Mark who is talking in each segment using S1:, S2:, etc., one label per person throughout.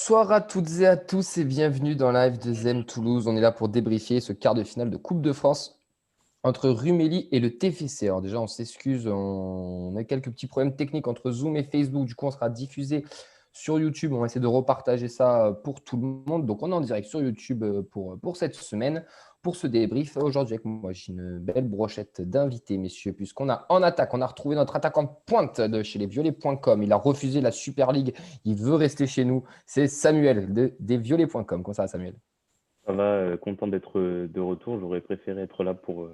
S1: Bonsoir à toutes et à tous et bienvenue dans Live de Zem Toulouse. On est là pour débriefer ce quart de finale de Coupe de France entre Rumilly et le TFC. Alors déjà, on s'excuse, on a quelques petits problèmes techniques entre Zoom et Facebook. Du coup, on sera diffusé sur YouTube. On va essayer de repartager ça pour tout le monde. Donc, on est en direct sur YouTube pour cette semaine, pour ce débrief. Aujourd'hui, avec moi, j'ai une belle brochette d'invités, messieurs, puisqu'on a en attaque, on a retrouvé notre attaquant de pointe de chez lesviolets.com. Il a refusé la Super League. Il veut rester chez nous. C'est Samuel des violets.com. Comment ça va, Samuel?
S2: Ça va, content d'être de retour. J'aurais préféré être là pour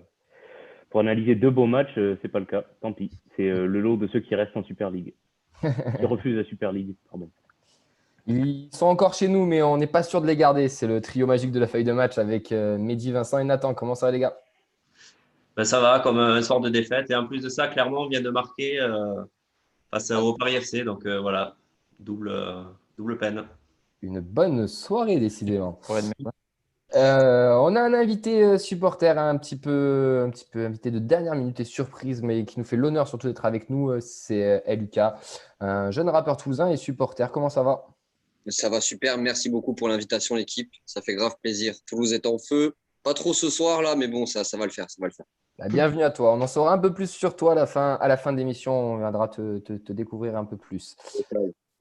S2: analyser deux beaux matchs. C'est pas le cas. Tant pis. C'est le lot de ceux qui restent en Super League. Qui refusent la Super League, pardon.
S1: Ils sont encore chez nous, mais on n'est pas sûr de les garder. C'est le trio magique de la feuille de match avec Mehdi, Vincent et Nathan. Comment ça va, les gars?
S3: Ben, ça va, comme un sort de défaite. Et en plus de ça, Clermont vient de marquer face au Paris FC. Donc voilà, double peine.
S1: Une bonne soirée, décidément.
S3: Pour être
S1: On a un invité supporter, hein, un petit peu invité de dernière minute et surprise, mais qui nous fait l'honneur surtout d'être avec nous. C'est Lucas, un jeune rappeur toulousain et supporter. Comment ça va?
S4: Ça va super, merci beaucoup pour l'invitation l'équipe, ça fait grave plaisir. Toulouse est en feu, pas trop ce soir là, mais bon, ça va le faire, ça va le faire.
S1: Bah, bienvenue à toi. On en saura un peu plus sur toi à la fin de l'émission. On viendra te découvrir un peu plus.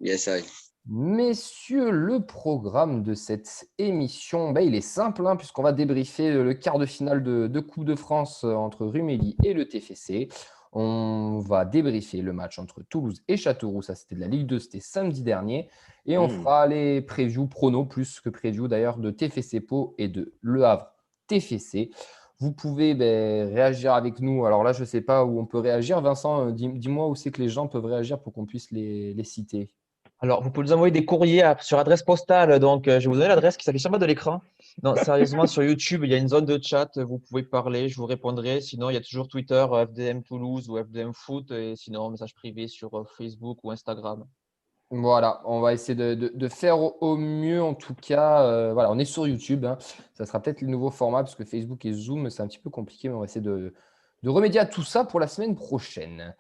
S4: Yes, I.
S1: Messieurs, le programme de cette émission, il est simple, hein, puisqu'on va débriefer le quart de finale de Coupe de France entre Rumilly et le TFC. On va débriefer le match entre Toulouse et Châteauroux. Ça, c'était de la Ligue 2, c'était samedi dernier. Et on fera les previews, pronos, plus que previews d'ailleurs, de TFC Pau et de Le Havre TFC. Vous pouvez réagir avec nous. Alors là, je ne sais pas où on peut réagir. Vincent, dis-moi où c'est que les gens peuvent réagir pour qu'on puisse les citer.
S5: Alors, vous pouvez nous envoyer des courriers sur adresse postale. Donc, je vais vous donner l'adresse qui s'affiche en bas de l'écran. Non, sérieusement, sur YouTube, il y a une zone de chat. Vous pouvez parler, je vous répondrai. Sinon, il y a toujours Twitter, FDM Toulouse ou FDM Foot. Et sinon, message privé sur Facebook ou Instagram.
S1: Voilà, on va essayer de faire au mieux en tout cas. Voilà, on est sur YouTube, hein. Ça sera peut-être le nouveau format parce que Facebook et Zoom, c'est un petit peu compliqué, mais on va essayer de remédier à tout ça pour la semaine prochaine.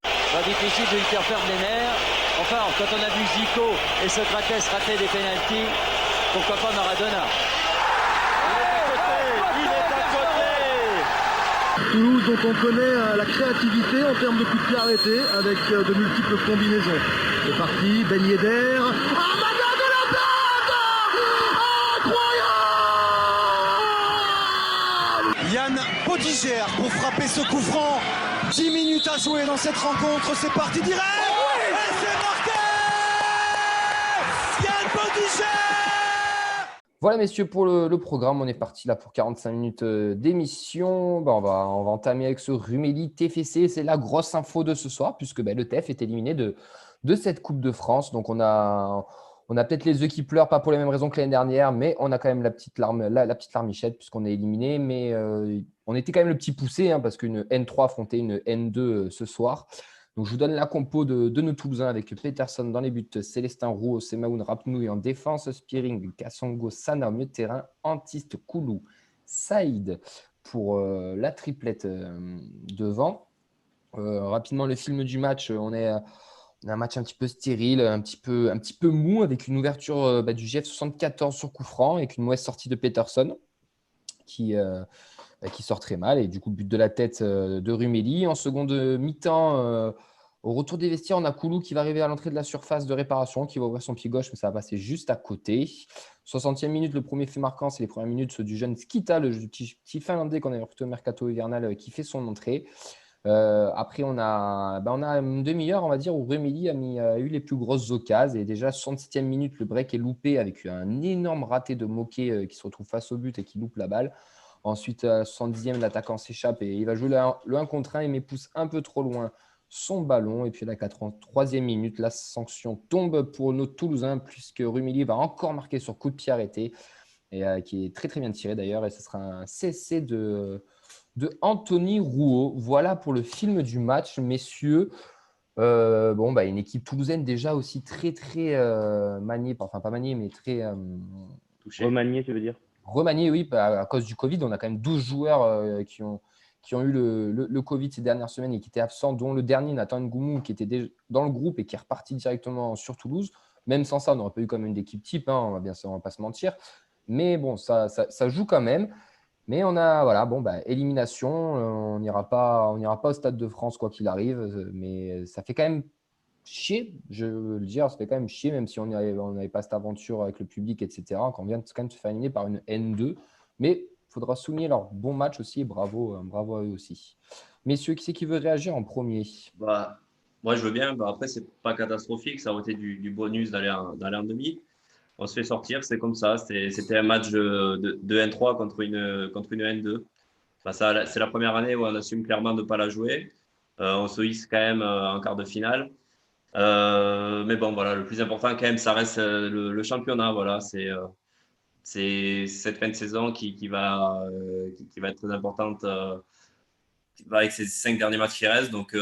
S6: Pas difficile de lui faire perdre les nerfs. Enfin, quand on a vu Zico et Socrates rater des pénaltys, pourquoi pas Maradona? Il est à côté.
S7: Toulouse, dont on connaît la créativité en termes de coups de pied arrêtés avec de multiples combinaisons. C'est parti, Ben Yedder. Amada de la Plate. Incroyable!
S8: Yann Podigère pour frapper ce coup franc. 10 minutes à jouer dans cette rencontre, c'est parti direct. Et c'est marqué. Yann Podigère.
S1: Voilà, messieurs, pour le programme, on est parti là pour 45 minutes d'émission. On va entamer avec ce Rumilly TFC. C'est la grosse info de ce soir, puisque le TF est éliminé de cette Coupe de France. Donc, on a peut-être les yeux qui pleurent, pas pour les mêmes raisons que l'année dernière, mais on a quand même la petite larmichette, puisqu'on est éliminé. Mais on était quand même le petit poussé, hein, parce qu'une N3 affrontait une N2 ce soir. Donc, je vous donne la compo de nos Toulousains avec Peterson dans les buts, Célestin Rouault, Semaoun Rapnouille en défense, Spearing, Kassongo, Sana au milieu de terrain, Antiste, Koulou, Saïd pour la triplette devant. Rapidement, le film du match, on a un match un petit peu stérile, un petit peu mou, avec une ouverture du GF 74 sur coup franc, avec une mauvaise sortie de Peterson qui sort très mal. Et du coup, but de la tête de Rumilly. En seconde mi-temps, au retour des vestiaires, on a Koulou qui va arriver à l'entrée de la surface de réparation, qui va ouvrir son pied gauche, mais ça va passer juste à côté. 60e minute, le premier fait marquant, c'est les premières minutes ceux du jeune Skita, le petit Finlandais qu'on a recruté au mercato hivernal, qui fait son entrée. Après, on a une demi-heure, on va dire, où Rumilly a eu les plus grosses occasions. Et déjà, 67e minute, le break est loupé avec un énorme raté de Moquet qui se retrouve face au but et qui loupe la balle. Ensuite, à 70e, l'attaquant s'échappe et il va jouer le 1 contre 1 et mais pousse un peu trop loin son ballon. Et puis à la 83e minute, la sanction tombe pour nos Toulousains puisque Rumilly va encore marquer sur coup de pied arrêté et qui est très très bien tiré d'ailleurs. Et ce sera un CC de Anthony Rouault. Voilà pour le film du match, messieurs. Une équipe toulousaine déjà aussi très très maniée, enfin pas maniée, mais très
S2: Touché. Remanié, tu veux dire?
S1: Remanié, oui, à cause du Covid. On a quand même 12 joueurs qui ont eu le Covid ces dernières semaines et qui étaient absents, dont le dernier, Nathan Ngoumou, qui était déjà dans le groupe et qui est reparti directement sur Toulouse. Même sans ça, on n'aurait pas eu comme une équipe type, hein, on va pas se mentir. Mais bon, ça joue quand même. Mais on a, voilà, bon, élimination. On n'ira pas au Stade de France quoi qu'il arrive. Mais ça fait quand même chier, je veux le dire, ça fait quand même chier, même si on n'avait pas cette aventure avec le public, etc. Qu'on vient quand même de se faire éliminer par une N2. Mais il faudra souligner leur bon match aussi. Et bravo à eux aussi. Messieurs, qui c'est qui veut réagir en premier?
S3: Bah, moi, je veux bien. Bah, après, c'est pas catastrophique. Ça aurait été du bonus d'aller en demi. On se fait sortir, c'est comme ça. C'était un match de N3 contre une N2. Bah, c'est la première année où on assume clairement de ne pas la jouer. On se hisse quand même en quart de finale. Mais bon, voilà, le plus important quand même, ça reste le championnat. Voilà, c'est cette fin de saison qui va être très importante avec ces 5 derniers matchs qui restent. Donc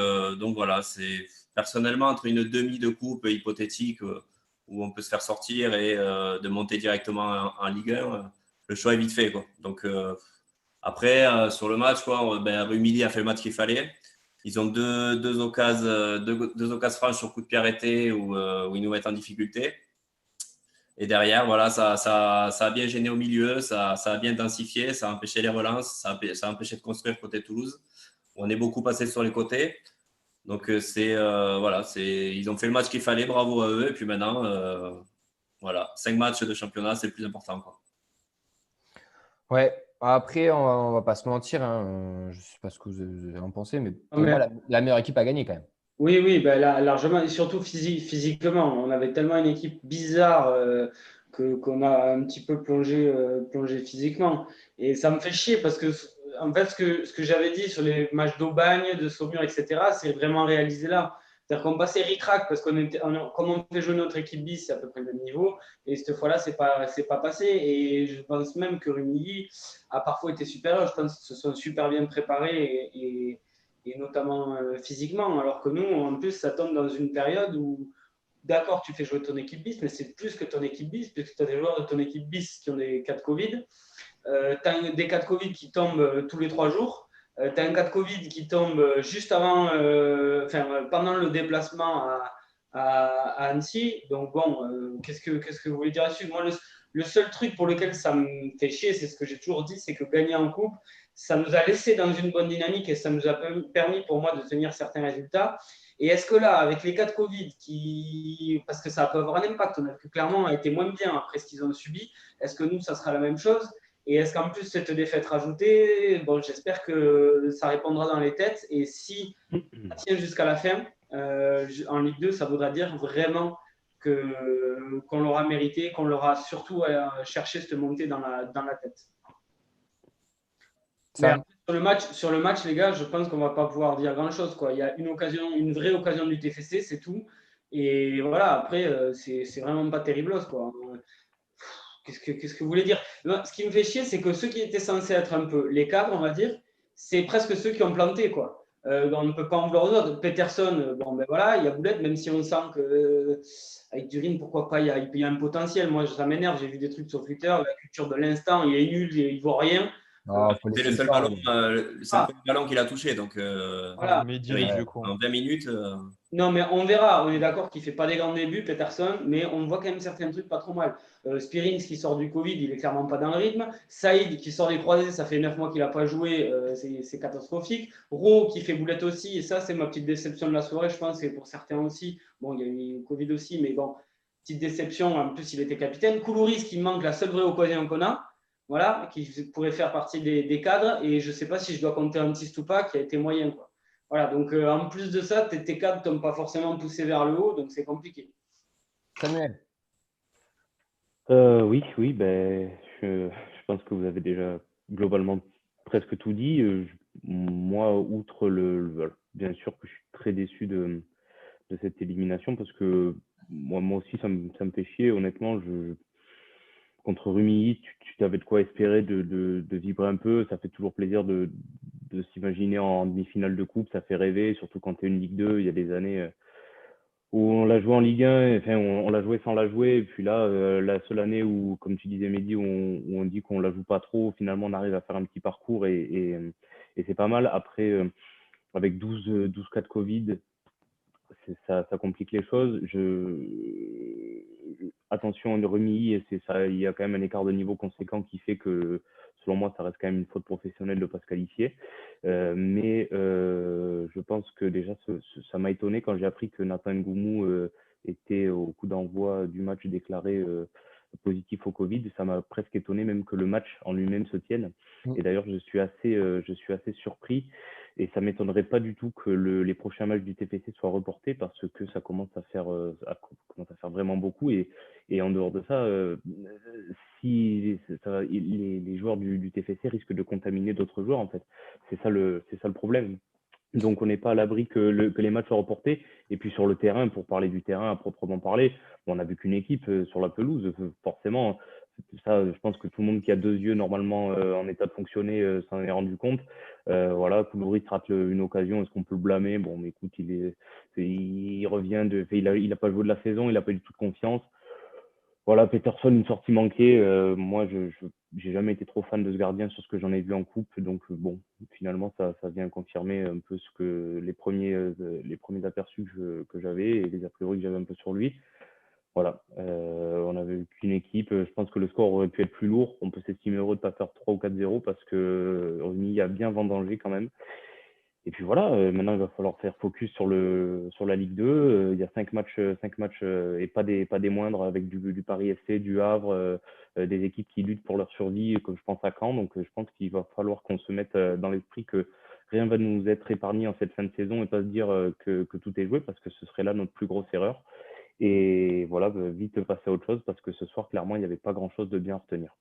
S3: voilà, c'est personnellement entre une demi de coupe hypothétique où on peut se faire sortir et de monter directement en Ligue 1, le choix est vite fait, quoi. Donc après, sur le match, quoi, Rumilly a fait le match qu'il fallait. Ils ont deux occasions franches sur coup de pied arrêté où ils nous mettent en difficulté. Et derrière, voilà, ça a bien gêné au milieu, ça a bien densifié, ça a empêché les relances, ça a empêché de construire côté Toulouse. On est beaucoup passé sur les côtés. Donc, voilà, ils ont fait le match qu'il fallait, bravo à eux. Et puis maintenant, voilà, 5 matchs de championnat, c'est le plus important, quoi.
S1: Ouais, après, on va pas se mentir, hein, je ne sais pas ce que vous en pensez, mais pour
S9: Mais-
S1: moi, la meilleure équipe a gagné quand même.
S9: Oui, oui, ben là, largement, et surtout physiquement. On avait tellement une équipe bizarre qu'on a un petit peu plongé physiquement. Et ça me fait chier parce que, en fait, ce que j'avais dit sur les matchs d'Aubagne, de Saumur, etc., c'est vraiment réalisé là. C'est-à-dire qu'on passait ric-rac parce comme on fait jouer notre équipe bis, c'est à peu près le même niveau. Et cette fois-là, c'est pas passé. Et je pense même que Rumilly a parfois été supérieur. Je pense qu'ils se sont super bien préparés et notamment physiquement. Alors que nous, en plus, ça tombe dans une période où, d'accord, tu fais jouer ton équipe bis, mais c'est plus que ton équipe bis, puisque tu as des joueurs de ton équipe bis qui ont des cas de Covid. Tu as des cas de Covid qui tombent tous les 3 jours. Tu as un cas de Covid qui tombe juste avant, pendant le déplacement à Annecy. Donc, bon, qu'est-ce que vous voulez dire là-dessus? Moi, le seul truc pour lequel ça me fait chier, c'est ce que j'ai toujours dit, c'est que gagner en coupe, ça nous a laissé dans une bonne dynamique et ça nous a permis pour moi de tenir certains résultats. Et est-ce que là, avec les cas de Covid, parce que ça peut avoir un impact, on a vu clairement a été moins bien après ce qu'ils ont subi, est-ce que nous, ça sera la même chose? Et est-ce qu'en plus, cette défaite rajoutée, bon, j'espère que ça répondra dans les têtes. Et si ça tient jusqu'à la fin, en Ligue 2, ça voudra dire vraiment qu'on l'aura mérité, qu'on l'aura surtout cherché cette montée dans la tête. Mais
S1: Ça,
S9: après, sur le match, les gars, je pense qu'on ne va pas pouvoir dire grand-chose, quoi. Il y a une vraie occasion du TFC, c'est tout. Et voilà, après, c'est vraiment pas terrible, quoi. Qu'est-ce que vous voulez dire? Ce qui me fait chier, c'est que ceux qui étaient censés être un peu les cadres, on va dire, c'est presque ceux qui ont planté, quoi. On ne peut pas en vouloir aux autres. Peterson, bon, ben voilà, il y a Boulette, même si on sent que avec Durin, pourquoi pas, il y a un potentiel. Moi, ça m'énerve, j'ai vu des trucs sur Twitter, la culture de l'instant, il est nul, il ne voit rien.
S1: faut
S3: C'est
S1: laisser
S3: le seul
S1: faire.
S3: ballon qu'il a touché. Donc,
S9: Voilà.
S5: Du coup.
S3: en 20 minutes.
S9: Non, mais on verra. On est d'accord qu'il ne fait pas des grands débuts, Peterson, mais on voit quand même certains trucs pas trop mal. Spirins qui sort du Covid, il est clairement pas dans le rythme. Saïd qui sort des croisés, ça fait 9 mois qu'il n'a pas joué, c'est catastrophique. Ro qui fait boulette aussi, et ça, c'est ma petite déception de la soirée, je pense, et pour certains aussi. Bon, il y a eu le Covid aussi, mais bon, petite déception. En plus, il était capitaine. Koulouris qui manque la seule vraie occasion qu'on a. Voilà, qui pourrait faire partie des cadres. Et je ne sais pas si je dois compter un petit Stupa qui a été moyen, quoi. Voilà, donc en plus de ça, tes cadres ne t'ont pas forcément poussé vers le haut, donc c'est compliqué.
S1: Samuel.
S2: Oui, je pense que vous avez déjà globalement presque tout dit. Moi, outre bien sûr que je suis très déçu de cette élimination parce que moi aussi, ça me fait chier. Honnêtement, contre Rumilly, tu t'avais de quoi espérer de vibrer un peu. Ça fait toujours plaisir de s'imaginer en demi-finale de coupe. Ça fait rêver, surtout quand tu es une Ligue 2. Il y a des années où on l'a joué en Ligue 1, enfin on l'a joué sans la jouer. Et puis là, la seule année où, comme tu disais Mehdi, où on dit qu'on la joue pas trop, finalement on arrive à faire un petit parcours et c'est pas mal. Après, avec 12 cas de Covid, ça complique les choses. Attention, Remy, il y a quand même un écart de niveau conséquent qui fait que, selon moi, ça reste quand même une faute professionnelle de ne pas se qualifier. Mais je pense que déjà, ça m'a étonné quand j'ai appris que Nathan Ngoumou était au coup d'envoi du match déclaré positif au Covid. Ça m'a presque étonné même que le match en lui-même se tienne. Et d'ailleurs, je suis assez surpris. Et ça m'étonnerait pas du tout que les prochains matchs du TFC soient reportés parce que ça commence à faire vraiment beaucoup. Et en dehors de ça, les joueurs du TFC risquent de contaminer d'autres joueurs en fait. C'est ça le problème. Donc on n'est pas à l'abri que les matchs soient reportés. Et puis sur le terrain, pour parler du terrain à proprement parler, on n'a vu qu'une équipe sur la pelouse. Forcément, ça, je pense que tout le monde qui a deux yeux normalement en état de fonctionner s'en est rendu compte. Voilà, Koulibaly rate une occasion, est-ce qu'on peut le blâmer? Bon, mais écoute, il revient il a pas joué de la saison, il n'a pas eu tout de confiance. Voilà, Peterson, une sortie manquée. Moi, je n'ai jamais été trop fan de ce gardien sur ce que j'en ai vu en coupe. Donc, bon, finalement, ça vient confirmer un peu les premiers aperçus que j'avais et les a priori que j'avais un peu sur lui. Voilà, on avait vu qu'une équipe. Je pense que le score aurait pu être plus lourd. On peut s'estimer heureux de ne pas faire 3 ou 4-0 parce que Remy a bien vendangé quand même. Et puis voilà, maintenant il va falloir faire focus sur la Ligue 2. Il y a 5 matchs et pas des moindres avec du Paris FC, du Havre, des équipes qui luttent pour leur survie, comme je pense à Caen. Donc je pense qu'il va falloir qu'on se mette dans l'esprit que rien va nous être épargné en cette fin de saison et pas se dire que tout est joué parce que ce serait là notre plus grosse erreur. Et voilà, vite passer à autre chose parce que ce soir, clairement, il n'y avait pas grand-chose de bien à retenir.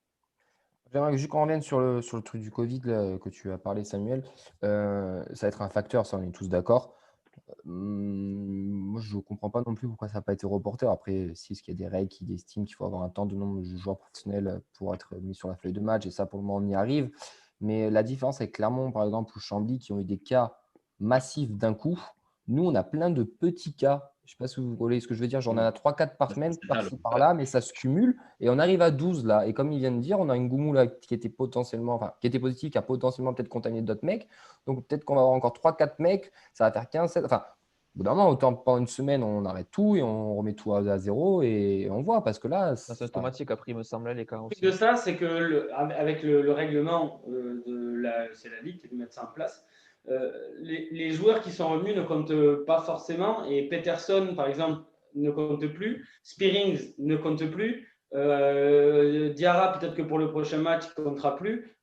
S1: J'aimerais juste qu'on revienne sur le truc du Covid là, que tu as parlé, Samuel. Ça va être un facteur, ça, on est tous d'accord. Moi, je ne comprends pas non plus pourquoi ça n'a pas été reporté. Après, si est-ce qu'il y a des règles qui estiment qu'il faut avoir un temps de nombre de joueurs professionnels pour être mis sur la feuille de match, et ça, pour le moment, on y arrive. Mais la différence avec Clermont, par exemple, ou Chambly, qui ont eu des cas massifs d'un coup, nous, on a plein de petits cas. Je ne sais pas si vous voyez ce que je veux dire. J'en ai 3-4 par semaine, par-ci, par-là, mais ça se cumule. Et on arrive à 12 là. Et comme il vient de dire, on a une Ngoumou là qui était positif, qui a potentiellement peut-être contaminé d'autres mecs. Donc peut-être qu'on va avoir encore 3-4 mecs. Ça va faire 15-7. Enfin, au bout d'un moment, autant pendant une semaine, on arrête tout et on remet tout à zéro et on voit. Parce que là,
S5: C'est automatique après, il me semble, les cas
S9: Le
S5: aussi.
S9: truc de ça, c'est que avec le règlement c'est la Ligue qui va mettre ça en place. Les joueurs qui sont revenus ne comptent pas forcément. Et Peterson, par exemple, ne compte plus. Spearings ne compte plus. Diarra, peut-être que pour le prochain match, il ne comptera plus.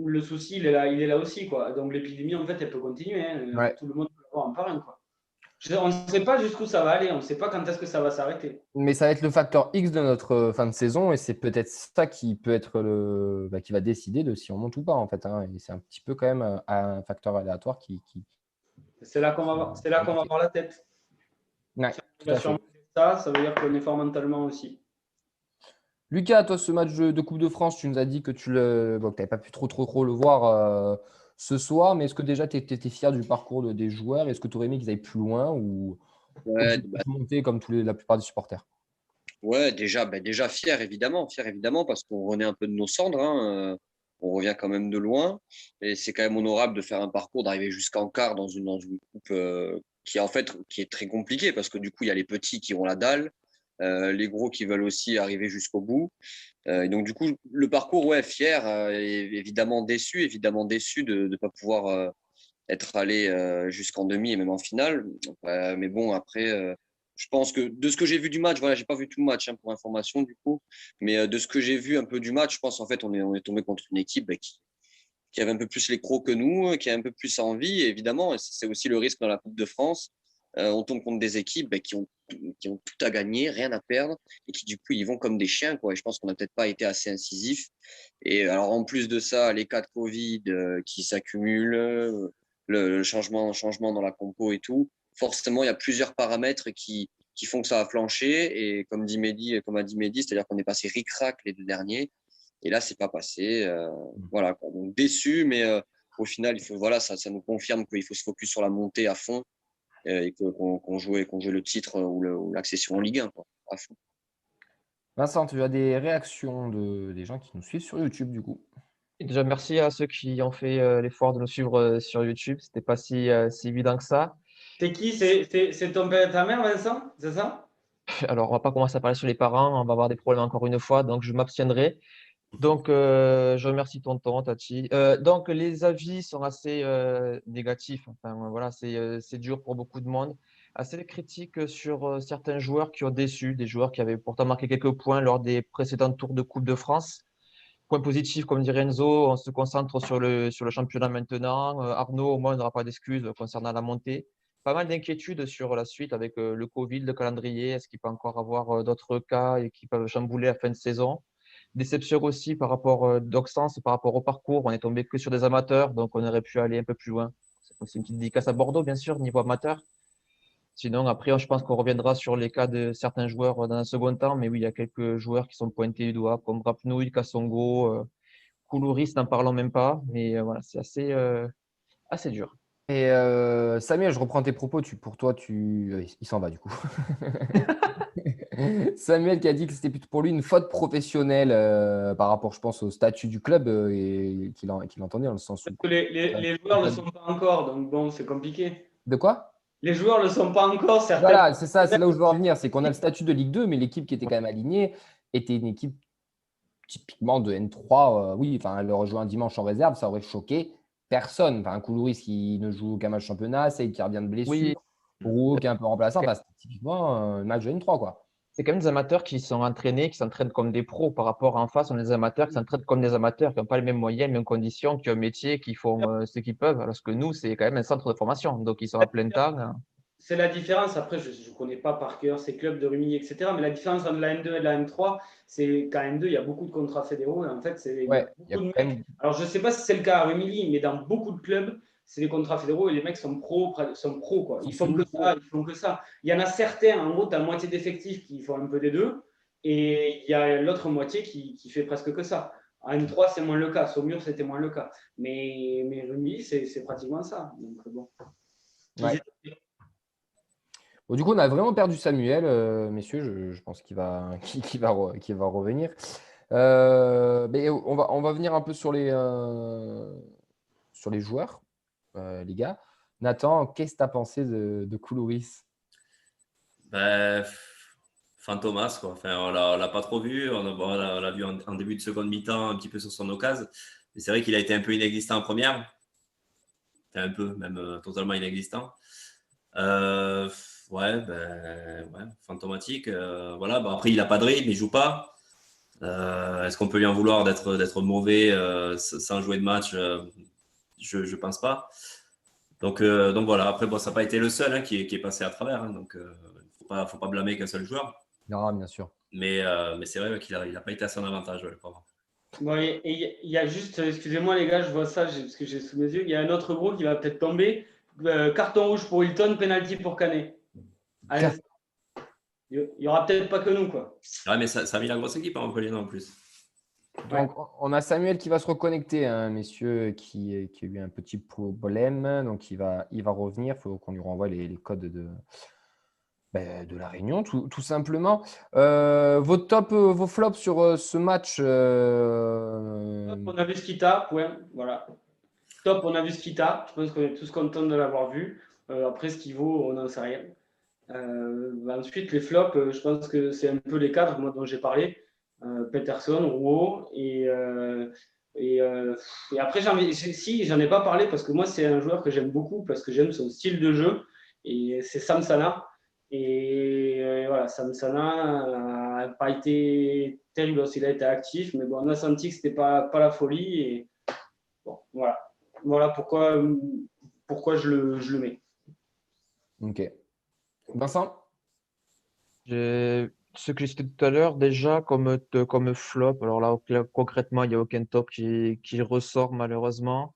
S9: Le souci, il est là aussi, quoi. Donc l'épidémie, en fait, elle peut continuer.
S1: Ouais.
S9: Tout le monde peut avoir un par un, quoi. On ne sait pas jusqu'où ça va aller. On ne sait pas quand est-ce que ça va s'arrêter.
S1: Mais ça va être le facteur X de notre fin de saison et c'est peut-être ça qui peut être qui va décider de si on monte ou pas en fait. Hein. Et c'est un petit peu quand même un facteur aléatoire qui.
S9: C'est là qu'on va voir la tête.
S1: Ouais,
S9: Si on va surmonter ça veut dire qu'on est fort mentalement aussi.
S1: Lucas, toi, ce match de Coupe de France, tu nous as dit que tu n'avais pas pu trop le voir ce soir, mais est-ce que déjà tu étais fier du parcours des joueurs? Est-ce que tu aurais aimé qu'ils aillent plus loin ou monter comme la plupart des supporters?
S4: Ouais, déjà fier évidemment, parce qu'on renaît un peu de nos cendres. Hein. On revient quand même de loin. Et c'est quand même honorable de faire un parcours, d'arriver jusqu'en quart dans une coupe qui est très compliquée parce que du coup, il y a les petits qui ont la dalle, les gros qui veulent aussi arriver jusqu'au bout. Et donc, du coup, le parcours, ouais, fier, et évidemment déçu de ne pas pouvoir être allé jusqu'en demi et même en finale. Mais bon, après, je pense que de ce que j'ai vu du match, voilà, j'ai pas vu tout le match pour information du coup, mais de ce que j'ai vu un peu du match, je pense en fait on est tombé contre une équipe qui avait un peu plus les crocs que nous, qui a un peu plus envie. Et évidemment, c'est aussi le risque dans la Coupe de France. On tombe contre des équipes qui ont tout à gagner, rien à perdre, et qui du coup ils vont comme des chiens, quoi. Et je pense qu'on n'a peut-être pas été assez incisif. Et alors en plus de ça, les cas de Covid qui s'accumulent, le changement dans la compo et tout, forcément il y a plusieurs paramètres qui font que ça a flanché. Et comme a dit Mehdi, c'est-à-dire qu'on est passé ric-rac les deux derniers. Et là, c'est pas passé. Voilà, quoi. Donc déçu, mais au final, ça nous confirme qu'il faut se focus sur la montée à fond et qu'on joue le titre ou l'accession en Ligue 1, quoi, à fond.
S1: Vincent, tu as des réactions des gens qui nous suivent sur YouTube du coup.
S5: Et déjà, merci à ceux qui ont fait l'effort de nous suivre sur YouTube. C'était pas si évident que ça.
S9: C'est qui? C'est ton père et ta mère, Vincent? C'est ça?
S5: Alors, on va pas commencer à parler sur les parents, on va avoir des problèmes encore une fois, donc je m'abstiendrai. Donc, je remercie tonton, Tati. Donc, les avis sont assez négatifs. Enfin, voilà, c'est dur pour beaucoup de monde. Assez critique sur certains joueurs qui ont déçu, des joueurs qui avaient pourtant marqué quelques points lors des précédents tours de Coupe de France. Point positif, comme dirait Enzo, on se concentre sur le championnat maintenant. Arnaud, au moins, n'aura pas d'excuses concernant la montée. Pas mal d'inquiétudes sur la suite avec le Covid, le calendrier. Est-ce qu'il peut encore avoir d'autres cas et qui peuvent chambouler la fin de saison? Déception aussi par rapport d'Auxence, par rapport au parcours. On est tombé que sur des amateurs, donc on aurait pu aller un peu plus loin. C'est une petite dédicace à Bordeaux, bien sûr, niveau amateur. Sinon, après, je pense qu'on reviendra sur les cas de certains joueurs dans un second temps. Mais oui, il y a quelques joueurs qui sont pointés du doigt, comme Rapnouil, Kassongo, Koulouris, n'en parlons même pas. Mais voilà, c'est assez dur.
S1: Et Samuel, je reprends tes propos. Pour toi, il s'en va du coup. Samuel qui a dit que c'était plutôt pour lui une faute professionnelle par rapport, je pense, au statut du club et qu'il entendait dans le sens où…
S9: Parce que les joueurs ne le sont pas encore, donc bon, c'est compliqué.
S1: De quoi?
S9: Les joueurs ne le sont pas encore, certains.
S1: Voilà, c'est ça, c'est là où je veux en venir. C'est qu'on a le statut de Ligue 2, mais l'équipe qui était quand même alignée était une équipe typiquement de N3. Oui, enfin, elle rejoint un dimanche en réserve, ça aurait choqué personne. Enfin, un Koulouris qui ne joue aucun match championnat, Seyd qui revient de blessure,
S5: Oui.
S1: Rouault qui est un peu remplaçant. Enfin, c'était typiquement un match de N3, quoi.
S5: C'est quand même des amateurs qui sont entraînés, qui s'entraînent comme des pros par rapport à en face. On a des amateurs qui s'entraînent comme des amateurs, qui n'ont pas les mêmes moyens, les mêmes conditions, qui ont un métier, qui font ce qu'ils peuvent. Alors que nous, c'est quand même un centre de formation. Donc, ils sont à plein temps.
S9: C'est la différence. Après, je ne connais pas par cœur ces clubs de Rumilly, etc. Mais la différence entre la N2 et la N3, c'est qu'en N2, il y a beaucoup de contrats fédéraux. Et en fait, Alors, je ne sais pas si c'est le cas à Rumilly, mais dans beaucoup de clubs, c'est des contrats fédéraux et les mecs sont pros, quoi. Ils font que ça, ils font que ça. Il y en a certains, en gros, tu as la moitié d'effectifs qui font un peu des deux. Et il y a l'autre moitié qui fait presque que ça. À N3, c'est moins le cas. Saumur, c'était moins le cas. Mais Rumilly, c'est pratiquement ça. Donc, bon.
S1: Ouais. Bon, du coup, on a vraiment perdu Samuel, messieurs. Je pense qu'il va revenir. Mais on va venir un peu sur les joueurs, les gars. Nathan, qu'est-ce que tu as pensé de Koulouris?
S3: Fantomas, quoi. Enfin, on l'a pas trop vu. On l'a vu en début de seconde mi-temps, un petit peu sur son occasion. Mais c'est vrai qu'il a été un peu inexistant en première. Enfin, un peu, même totalement inexistant. Fantomatique. Voilà. Après, il n'a pas de rythme, il ne joue pas. Est-ce qu'on peut lui en vouloir d'être mauvais sans jouer de match? Je ne pense pas. Donc voilà. Après, ça n'a pas été le seul qui est passé à travers. Donc, il ne faut pas blâmer qu'un seul joueur.
S1: Non, bien sûr.
S3: Mais c'est vrai qu'il n'a pas été à son avantage, le pauvre.
S9: Bon, et il y a juste, excusez-moi les gars, je vois ça parce que j'ai sous mes yeux, il y a un autre gros qui va peut-être tomber. Carton rouge pour Hilton, penalty pour Canet. Allez, il n'y aura peut-être pas que nous, quoi.
S3: Ouais, mais ça a mis la grosse équipe à Montpellier en plus.
S1: Donc, on a Samuel qui va se reconnecter, hein, messieurs, qui a eu un petit problème. Donc, il va revenir. Il faut qu'on lui renvoie les codes de la réunion, tout simplement. Vos tops, vos flops sur ce match.
S9: On a vu Skita, point. Voilà. Top, on a vu Skita. Je pense qu'on est tous contents de l'avoir vu. Après, ce qu'il vaut, on n'en sait rien. Ensuite, les flops, je pense que c'est un peu les cadres, moi, dont j'ai parlé. Peterson, Rouault. Et après, j'en ai pas parlé parce que moi, c'est un joueur que j'aime beaucoup parce que j'aime son style de jeu. Et c'est Sam Sana. Et voilà, Sam Sana n'a pas été terrible. Il a été actif, mais bon, on a senti que ce n'était pas la folie. Et bon, voilà pourquoi je le mets.
S1: Ok. Vincent?
S5: Ce que j'ai cité tout à l'heure, déjà, comme flop, alors là, concrètement, il n'y a aucun top qui ressort malheureusement.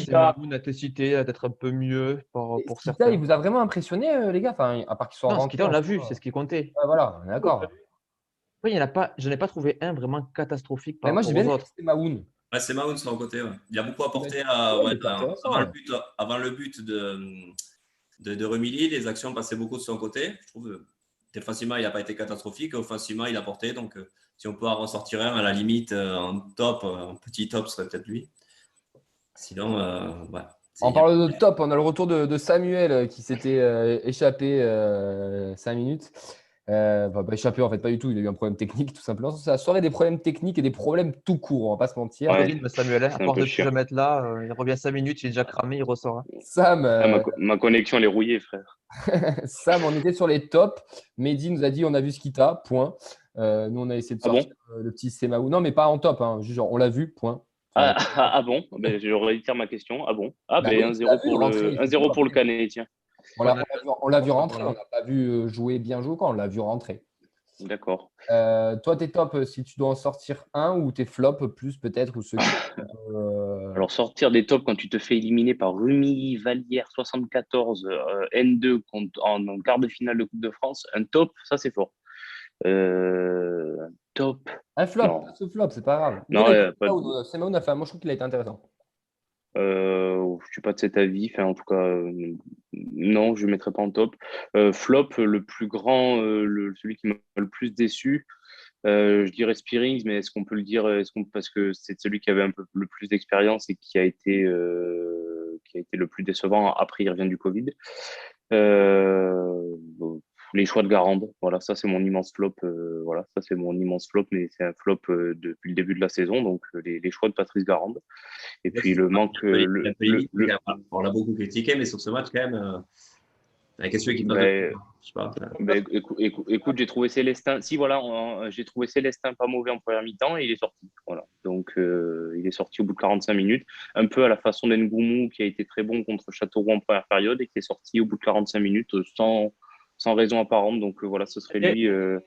S5: Mamoun a été cité d'être un peu mieux pour certains.
S1: Il vous a vraiment impressionné, les gars, enfin, à part qu'ils soient rentrés.
S5: Skita, on l'a vu, c'est ce qui comptait.
S1: Voilà, on est d'accord.
S5: Oui, je n'ai pas trouvé un vraiment catastrophique par
S1: moi,
S5: rapport
S1: j'ai bien
S5: aux
S1: aimé
S5: autres.
S1: C'est Mamoun.
S3: Ouais, c'est Mahoun sur le côté. Ouais. Il a beaucoup apporté avant le but de Rumilly. Les actions passaient beaucoup de son côté. Je trouve défensivement, il n'a pas été catastrophique. Offensivement, il a apporté. Donc, si on peut en ressortir un, à la limite, en top, en petit top, ce serait peut-être lui. Sinon,
S1: En parlant de top, on a le retour de Samuel qui s'était échappé 5 minutes. Pas échappé en fait, pas du tout. Il a eu un problème technique tout simplement. C'est la soirée des problèmes techniques et des problèmes tout court, on va pas se mentir.
S2: Ouais,
S5: Mais Samuel, à
S2: c'est un
S5: force
S2: peu
S5: de plus
S2: chiant.
S5: jamais être là, il revient 5 minutes, il est déjà cramé, il ressort. Hein.
S1: Sam,
S2: Ah, ma connexion, elle est rouillée, frère.
S1: Sam, on était sur les tops. Mehdi nous a dit on a vu Skita, point. Nous, on a essayé de
S2: Ah bon?
S1: sortir le petit Semaou. Non, mais pas en top, hein. Juste genre, on l'a vu, point. Enfin,
S2: Ah bon? Ben, je réitère ma question. Ah bon? Ah
S1: bah
S2: ben
S1: oui,
S2: 1-0
S1: tu l'as vu
S2: pour
S1: rentrer,
S2: le 1-0 pour le Canet, tiens.
S1: on l'a vu rentrer,
S5: Voilà.
S1: on n'a pas vu jouer bien jouer quand on l'a vu rentrer.
S2: D'accord.
S1: Toi, tes tops, si tu dois en sortir un ou tes flops plus peut-être, ou ceux qui.
S2: Alors sortir des tops quand tu te fais éliminer par Rumi, Vallière 74, N2 en quart de finale de Coupe de France, un top, ça c'est fort. Un top.
S1: Un flop,
S2: Non.
S1: pas ce flop, c'est pas grave.
S2: Non, pas de-
S1: Semaou a fait moi je trouve qu'il a été intéressant.
S2: Je suis pas de cet avis. Enfin, en tout cas, non, je ne mettrai pas en top. Flop, le plus grand, celui qui m'a le plus déçu, je dirais Spearings, mais est-ce qu'on peut le dire parce que c'est celui qui avait un peu le plus d'expérience et qui a été le plus décevant. Après, il revient du Covid. Les choix de Garande, voilà, ça c'est mon immense flop. Voilà, ça c'est mon immense flop, mais c'est un flop depuis le début de la saison. Donc les choix de Patrice Garande. Et puis le manque.
S3: On l'a beaucoup critiqué, mais sur ce match, quand même, qu'est-ce qui passe je sais pas.
S2: Écoute, j'ai trouvé Célestin. Si, voilà, j'ai trouvé Célestin pas mauvais en première mi-temps et il est sorti. Voilà. Donc, il est sorti au bout de 45 minutes, un peu à la façon d'Ngoumou qui a été très bon contre Châteauroux en première période et qui est sorti au bout de 45 minutes sans raison apparente. Donc, voilà, ce serait lui.
S9: Il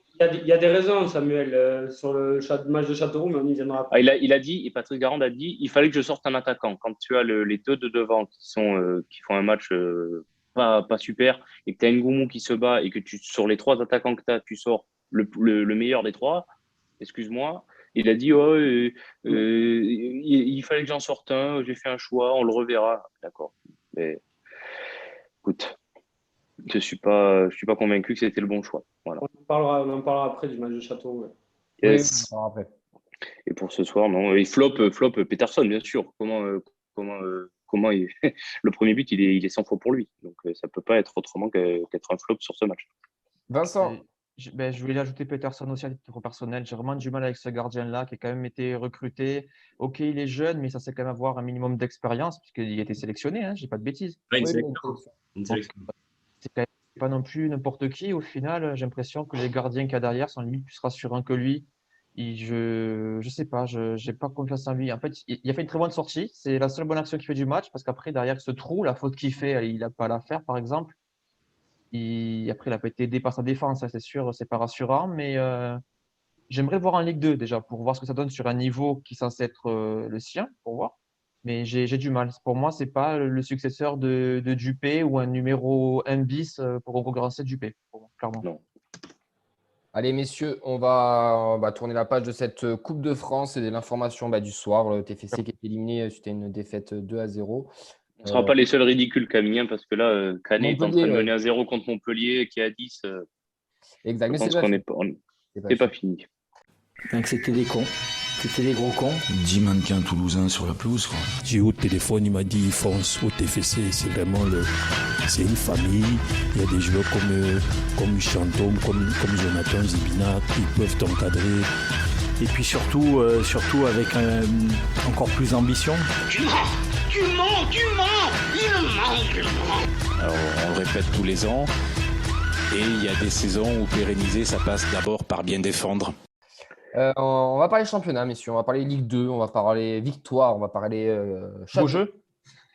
S9: y a des raisons, Samuel, sur le match de Châteauroux, mais on y viendra après.
S2: Il a dit, et Patrice Garande a dit, il fallait que je sorte un attaquant. Quand tu as les deux de devant qui font un match pas super, et que tu as Ngoumou qui se bat, et que sur les trois attaquants que tu as, tu sors le meilleur des trois, excuse-moi, il a dit, il fallait que j'en sorte un, j'ai fait un choix, on le reverra. D'accord. Mais écoute, je suis pas convaincu que c'était le bon choix. Voilà.
S9: On en parlera après du match de Châteauroux. Ouais.
S2: Yes.
S1: Oui, après.
S2: Et pour ce soir, non. Et flop Peterson, bien sûr. Comment le premier but, il est 100 fois pour lui. Donc, ça peut pas être autrement qu'être un flop sur ce match.
S1: Vincent.
S5: Je voulais ajouter Peterson aussi à titre personnel. J'ai vraiment du mal avec ce gardien-là qui a quand même été recruté. Ok, il est jeune, mais ça c'est quand même avoir un minimum d'expérience puisqu'il a été sélectionné, hein, j'ai pas de bêtises.
S3: Une sélection.
S5: C'est quand même pas non plus n'importe qui. Au final, j'ai l'impression que les gardiens qu'il y a derrière sont limite plus rassurants que lui. Je sais pas, je n'ai pas confiance en lui. En fait, il a fait une très bonne sortie. C'est la seule bonne action qu'il fait du match parce qu'après, derrière ce trou, la faute qu'il fait, il n'a pas à la faire, par exemple. Après, il n'a pas été aidé par sa défense, ça, c'est sûr, c'est pas rassurant. Mais j'aimerais voir en Ligue 2 déjà pour voir ce que ça donne sur un niveau qui est censé être le sien, pour voir. Mais j'ai du mal. Pour moi, c'est pas le successeur de Dupé ou un numéro 1 bis pour concurrencer Dupé, pour moi, clairement.
S2: Non.
S1: Allez, messieurs, on va tourner la page de cette Coupe de France et de l'information du soir. Le TFC qui est éliminé suite à une défaite 2-0.
S2: On ne sera pas les seuls ridicules, Camille, parce que là, Canet est en train de mener à 0 contre Montpellier, qui est à 10.
S1: Exact, mais
S2: je pense qu'on n'est pas fini.
S10: Donc c'était des cons. C'était des gros cons.
S11: 10 mannequins toulousains sur la pelouse, quoi.
S12: J'ai eu au téléphone, il m'a dit fonce au TFC, c'est vraiment c'est une famille. Il y a des joueurs comme Chantôme, comme Jonathan Zibina, ils peuvent t'encadrer.
S10: Et puis surtout avec encore plus d'ambition.
S13: Tu mens, il ment.
S14: Alors on le répète tous les ans. Et il y a des saisons où pérenniser, ça passe d'abord par bien défendre.
S1: On va parler championnat, messieurs. On va parler Ligue 2, on va parler victoire, on va parler
S5: beau jeu.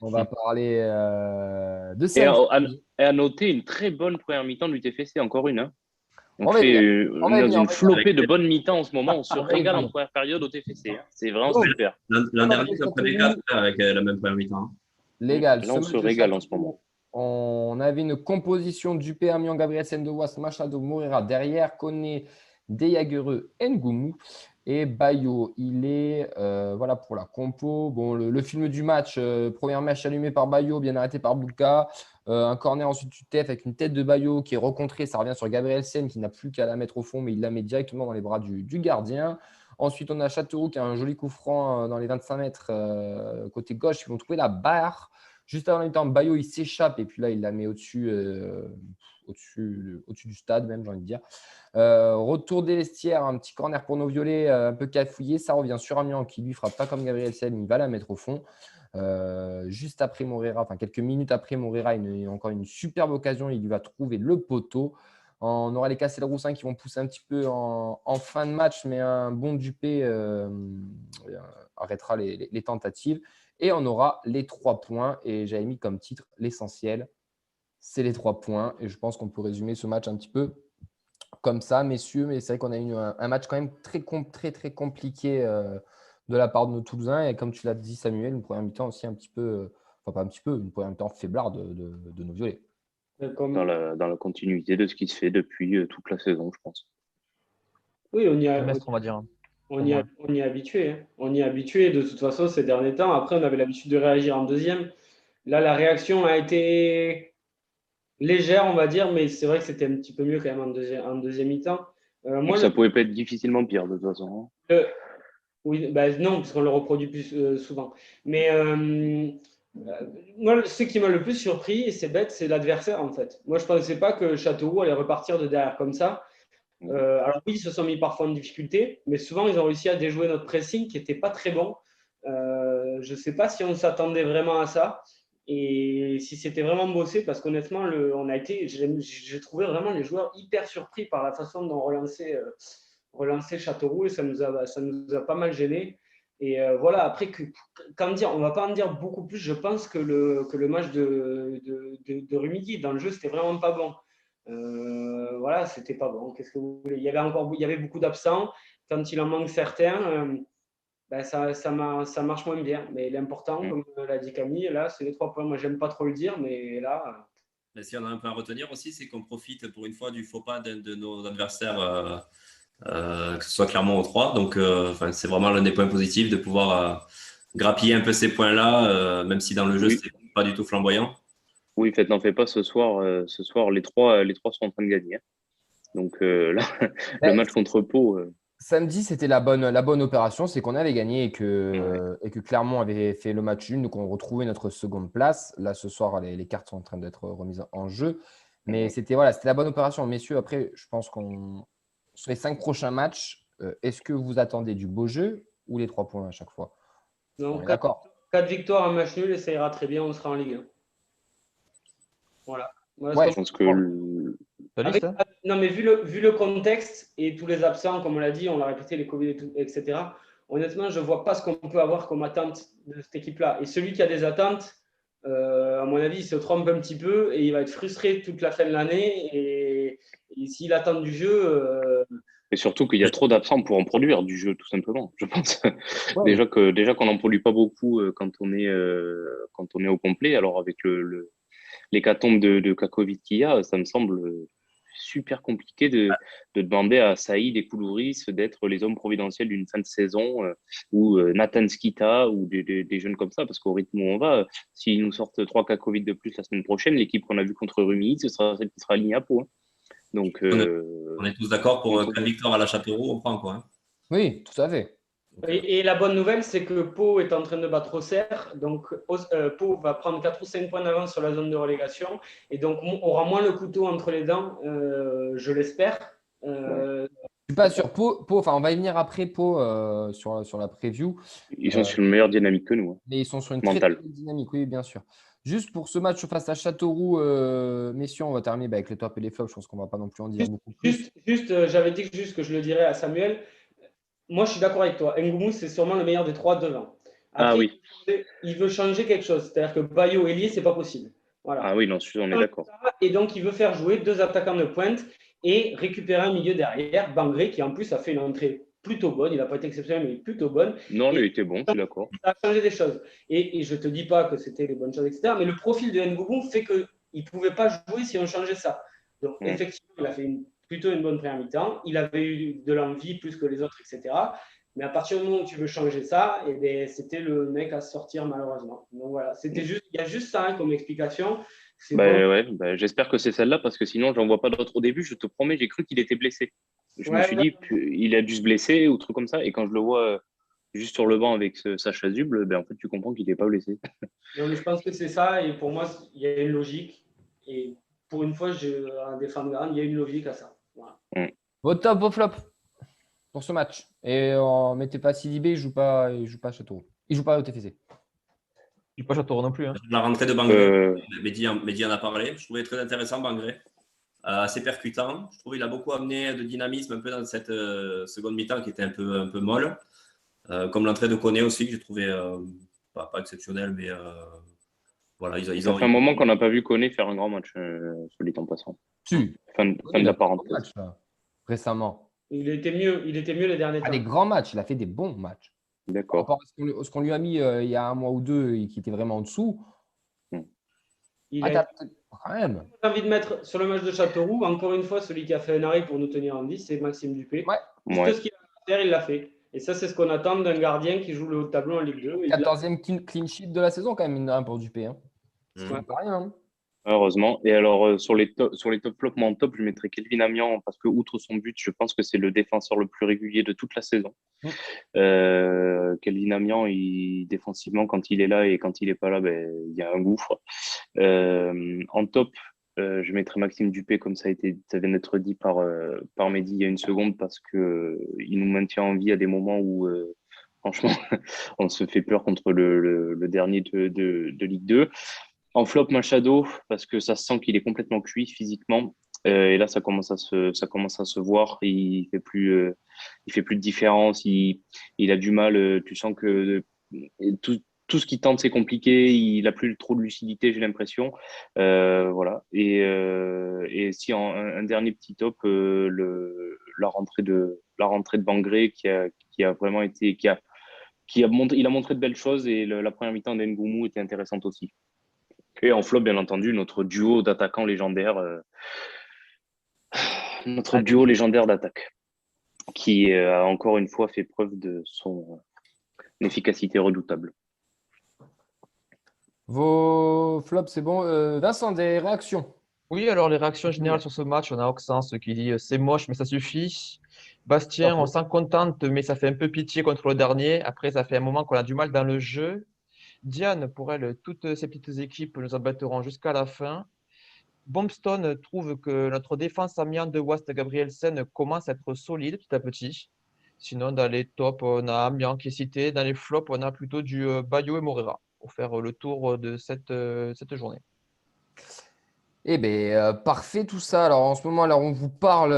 S1: On va parler de ça.
S2: Et à noter une très bonne première mi-temps du TFC, encore une. Hein. On est dans une flopée de bonnes mi-temps en ce moment. On se régale en première période au TFC. Hein. C'est vraiment super.
S3: L'an dernier, ça prenait 4 avec la même première mi-temps.
S1: Légal.
S2: Là, on se régale en ce moment.
S1: On avait une composition Dupé, Amiens, Gabriel Sendewas, Machado, Moreira. Derrière, Koné, Deyagereux, Ngoumou et Bayo. Il est voilà pour la compo. Bon, le film du match, première mèche allumée par Bayo, bien arrêté par Bouka. Un corner ensuite du TF avec une tête de Bayo qui est recontrée. Ça revient sur Gabriel Sen qui n'a plus qu'à la mettre au fond, mais il la met directement dans les bras du gardien. Ensuite, on a Châteauroux qui a un joli coup franc dans les 25 mètres côté gauche. Ils vont trouver la barre. Juste avant la mi-temps, Bayo, il s'échappe et puis là, il la met au-dessus du stade, même, j'ai envie de dire. Retour des vestiaires, un petit corner pour nos violets, un peu cafouillé. Ça revient sur Amiens qui lui frappe pas comme Gabriel Sel, il va la mettre au fond. Juste après Moreira, enfin quelques minutes après Moreira, il a encore une superbe occasion. Il lui va trouver le poteau. On aura les Castelroussin qui vont pousser un petit peu en fin de match, mais un bon Dupé arrêtera les tentatives. Et on aura les 3 points. Et j'avais mis comme titre l'essentiel, c'est les 3 points. Et je pense qu'on peut résumer ce match un petit peu comme ça, messieurs. Mais c'est vrai qu'on a eu un match quand même très compliqué de la part de nos Toulousains. Et comme tu l'as dit, Samuel, une première mi-temps aussi un petit peu, enfin pas un petit peu, une première mi-temps faiblarde de nos violets.
S2: Dans la continuité de ce qui se fait depuis toute la saison, je pense.
S9: Oui, on y a.
S5: On va dire.
S9: On y est habitué. Hein. On y est habitué de toute façon ces derniers temps. Après, on avait l'habitude de réagir en deuxième. Là, la réaction a été légère, on va dire, mais c'est vrai que c'était un petit peu mieux quand même en deuxième mi-temps.
S2: Ça pouvait pas être difficilement pire de toute façon.
S9: Oui, non, parce qu'on le reproduit plus souvent. Mais moi, ce qui m'a le plus surpris, et c'est bête, c'est l'adversaire en fait. Moi, je ne pensais pas que Châteauroux allait repartir de derrière comme ça. Alors oui, ils se sont mis parfois en difficulté, mais souvent ils ont réussi à déjouer notre pressing qui n'était pas très bon. Je ne sais pas si on s'attendait vraiment à ça et si c'était vraiment bossé, parce qu'honnêtement, j'ai trouvé vraiment les joueurs hyper surpris par la façon dont relancer Châteauroux, et ça nous a pas mal gêné. Et voilà, après, on ne va pas en dire beaucoup plus. Je pense que le match de Rumilly, dans le jeu, c'était vraiment pas bon. Voilà, c'était pas bon. Qu'est-ce que vous voulez ? Il y avait beaucoup d'absents. Quand il en manque certains, ça marche moins bien. Mais l'important, comme l'a dit Camille, là, c'est les 3 points. Moi, j'aime pas trop le dire, mais là.
S3: Mais si on a un point à retenir aussi, c'est qu'on profite pour une fois du faux pas d'un de nos adversaires, que ce soit Clermont ou 3. Donc, c'est vraiment l'un des points positifs de pouvoir grappiller un peu ces points-là, même si dans le jeu, c'est pas du tout flamboyant.
S2: Oui, n'en fais pas ce soir. Ce soir, les trois sont en train de gagner. Donc là, le match contre Pau.
S1: Samedi, c'était la bonne opération, c'est qu'on avait gagné et que Clermont avait fait le match nul, donc on retrouvait notre seconde place. Là, ce soir, les cartes sont en train d'être remises en jeu. Mais c'était la bonne opération. Messieurs, après, je pense sur les 5 prochains matchs, est-ce que vous attendez du beau jeu ou les 3 points à chaque fois ?
S9: Non, 4 victoires, un match nul, et ça ira très bien, on sera en Ligue 1. Voilà.
S2: Je pense que
S9: non, mais vu le contexte et tous les absents, comme on l'a dit, on l'a répété, les Covid, etc. Honnêtement, je ne vois pas ce qu'on peut avoir comme attente de cette équipe-là. Et celui qui a des attentes, à mon avis, il se trompe un petit peu et il va être frustré toute la fin de l'année. Et s'il attend du jeu.
S2: Et surtout qu'il y a trop d'absents pour en produire du jeu, tout simplement, je pense. Ouais. Déjà qu'on n'en produit pas beaucoup quand on est au complet. Alors, avec l'hécatombe de Kakovic qu'il y a, ça me semble super compliqué de demander à Saïd et Koulouris d'être les hommes providentiels d'une fin de saison ou Nathan Skita ou des jeunes comme ça, parce qu'au rythme où on va, s'ils nous sortent 3 Kakovic de plus la semaine prochaine, l'équipe qu'on a vue contre Rumilly, ce sera celle qui sera alignée à Pau. Hein. Donc,
S3: on est tous d'accord pour 4 victoires à la Châteauroux, on prend quoi. Hein.
S1: Oui, tout à fait.
S9: Et la bonne nouvelle, c'est que Pau est en train de battre Auxerre. Donc, Pau va prendre 4 ou 5 points d'avance sur la zone de relégation. Et donc, aura moins le couteau entre les dents, je l'espère.
S1: Je suis pas sur Pau. Enfin, on va y venir après Pau sur la preview.
S2: Ils sont sur une meilleure dynamique que nous. Hein.
S1: Mais ils sont sur une très bonne dynamique, oui, bien sûr. Juste pour ce match face à Châteauroux, messieurs, on va terminer avec les tops et les flops. Je pense qu'on ne va pas non plus en dire beaucoup plus.
S9: J'avais dit que je le dirais à Samuel. Moi, je suis d'accord avec toi. Ngoumou, c'est sûrement le meilleur des 3 devant. Après,
S2: oui.
S9: Il veut changer quelque chose. C'est-à-dire que Bayo et Lié, ce n'est pas possible. Voilà.
S2: Ah oui, non, on est d'accord.
S9: Et donc, il veut faire jouer 2 attaquants de pointe et récupérer un milieu derrière. Bangré, qui en plus a fait une entrée plutôt bonne. Il n'a pas été exceptionnel, mais plutôt bonne.
S2: Non, il a été bon, je suis d'accord.
S9: Ça a changé des choses. Et je ne te dis pas que c'était les bonnes choses, etc. Mais le profil de Ngoumou fait qu'il ne pouvait pas jouer si on changeait ça. Donc, effectivement, il a fait plutôt une bonne première mi-temps. Il avait eu de l'envie plus que les autres, etc. Mais à partir du moment où tu veux changer ça, c'était le mec à sortir malheureusement. Donc voilà, il y a juste ça comme explication.
S2: J'espère que c'est celle-là parce que sinon, j'en vois pas d'autres au début. Je te promets, j'ai cru qu'il était blessé. Je me suis dit, il a dû se blesser ou truc comme ça. Et quand je le vois juste sur le banc avec Sacha Zubl, ben, en fait, tu comprends qu'il n'est pas blessé.
S9: Non, mais je pense que c'est ça. Et pour moi, il y a une logique. Et pour une fois, un des fans de Varane, il y a une logique à ça. Voilà.
S1: Vos top, vos flop pour ce match. Et mettez pas Sidibé, il joue pas à Châteauroux. Il joue pas au TFC.
S5: Il joue pas Châteauroux non plus. Hein.
S3: La rentrée de Bangré, Mehdi en a parlé. Je trouvais très intéressant Bangré. Assez percutant. Je trouve qu'il a beaucoup amené de dynamisme un peu dans cette seconde mi-temps qui était un peu molle. Comme l'entrée de Koné aussi, que j'ai trouvé pas exceptionnelle, mais voilà.
S2: Ça fait un moment qu'on n'a pas vu Koné faire un grand match, celui en passant.
S1: Si.
S2: Fin de la parenthèse.
S1: Récemment.
S9: Il était mieux les derniers temps.
S1: Des grands matchs, il a fait des bons matchs.
S2: D'accord.
S1: Par rapport à ce qu'on lui a mis il y a un mois ou deux et qui était vraiment en dessous. Quand même.
S9: J'ai envie de mettre sur le match de Châteauroux, encore une fois, celui qui a fait un arrêt pour nous tenir en 10, c'est Maxime Dupé. Tout ce qu'il a à faire, il l'a fait. Et ça, c'est ce qu'on attend d'un gardien qui joue le haut de tableau en Ligue 2.
S1: 14e clean sheet de la saison, quand même, mine de rien, pour Dupé. Hein. C'est pas rien. Hein.
S2: Heureusement. Et alors, sur les top flops, moi en top, je mettrais Kelvin Amian parce que, outre son but, je pense que c'est le défenseur le plus régulier de toute la saison. Kelvin Amian, défensivement, quand il est là et quand il n'est pas là, ben, il y a un gouffre. En top, je mettrais Maxime Dupé, comme ça vient d'être dit par Mehdi il y a une seconde, parce qu'il nous maintient en vie à des moments où, franchement, on se fait peur contre le dernier de Ligue 2. En flop, Machado, parce que ça se sent qu'il est complètement cuit physiquement. Et là, ça commence à se voir. Il fait plus de différence. Il a du mal. Tu sens que tout ce qu'il tente, c'est compliqué. Il a plus trop de lucidité, j'ai l'impression. Voilà. Et si un dernier petit top, la rentrée de Bangré qui a vraiment été, il a montré de belles choses, et la première mi-temps d'Ngoumou était intéressante aussi. Et en flop, bien entendu, notre duo d'attaquants légendaires, d'attaque, qui a encore une fois fait preuve de son efficacité redoutable.
S1: Vos flops, c'est bon. Vincent, des réactions?
S5: Oui, alors les réactions générales sur ce match, on a Oxens qui dit c'est moche, mais ça suffit. Bastien, on s'en contente, mais ça fait un peu pitié contre le dernier. Après, ça fait un moment qu'on a du mal dans le jeu. Diane, pour elle, toutes ces petites équipes nous embêteront jusqu'à la fin. Bombstone trouve que notre défense amiante de Wast Gabrielsen commence à être solide petit à petit. Sinon, dans les tops, on a Amiens qui est cité. Dans les flops, on a plutôt du Bayo et Morera pour faire le tour de cette journée.
S1: Eh bien, parfait tout ça. Alors, en ce moment, on vous parle,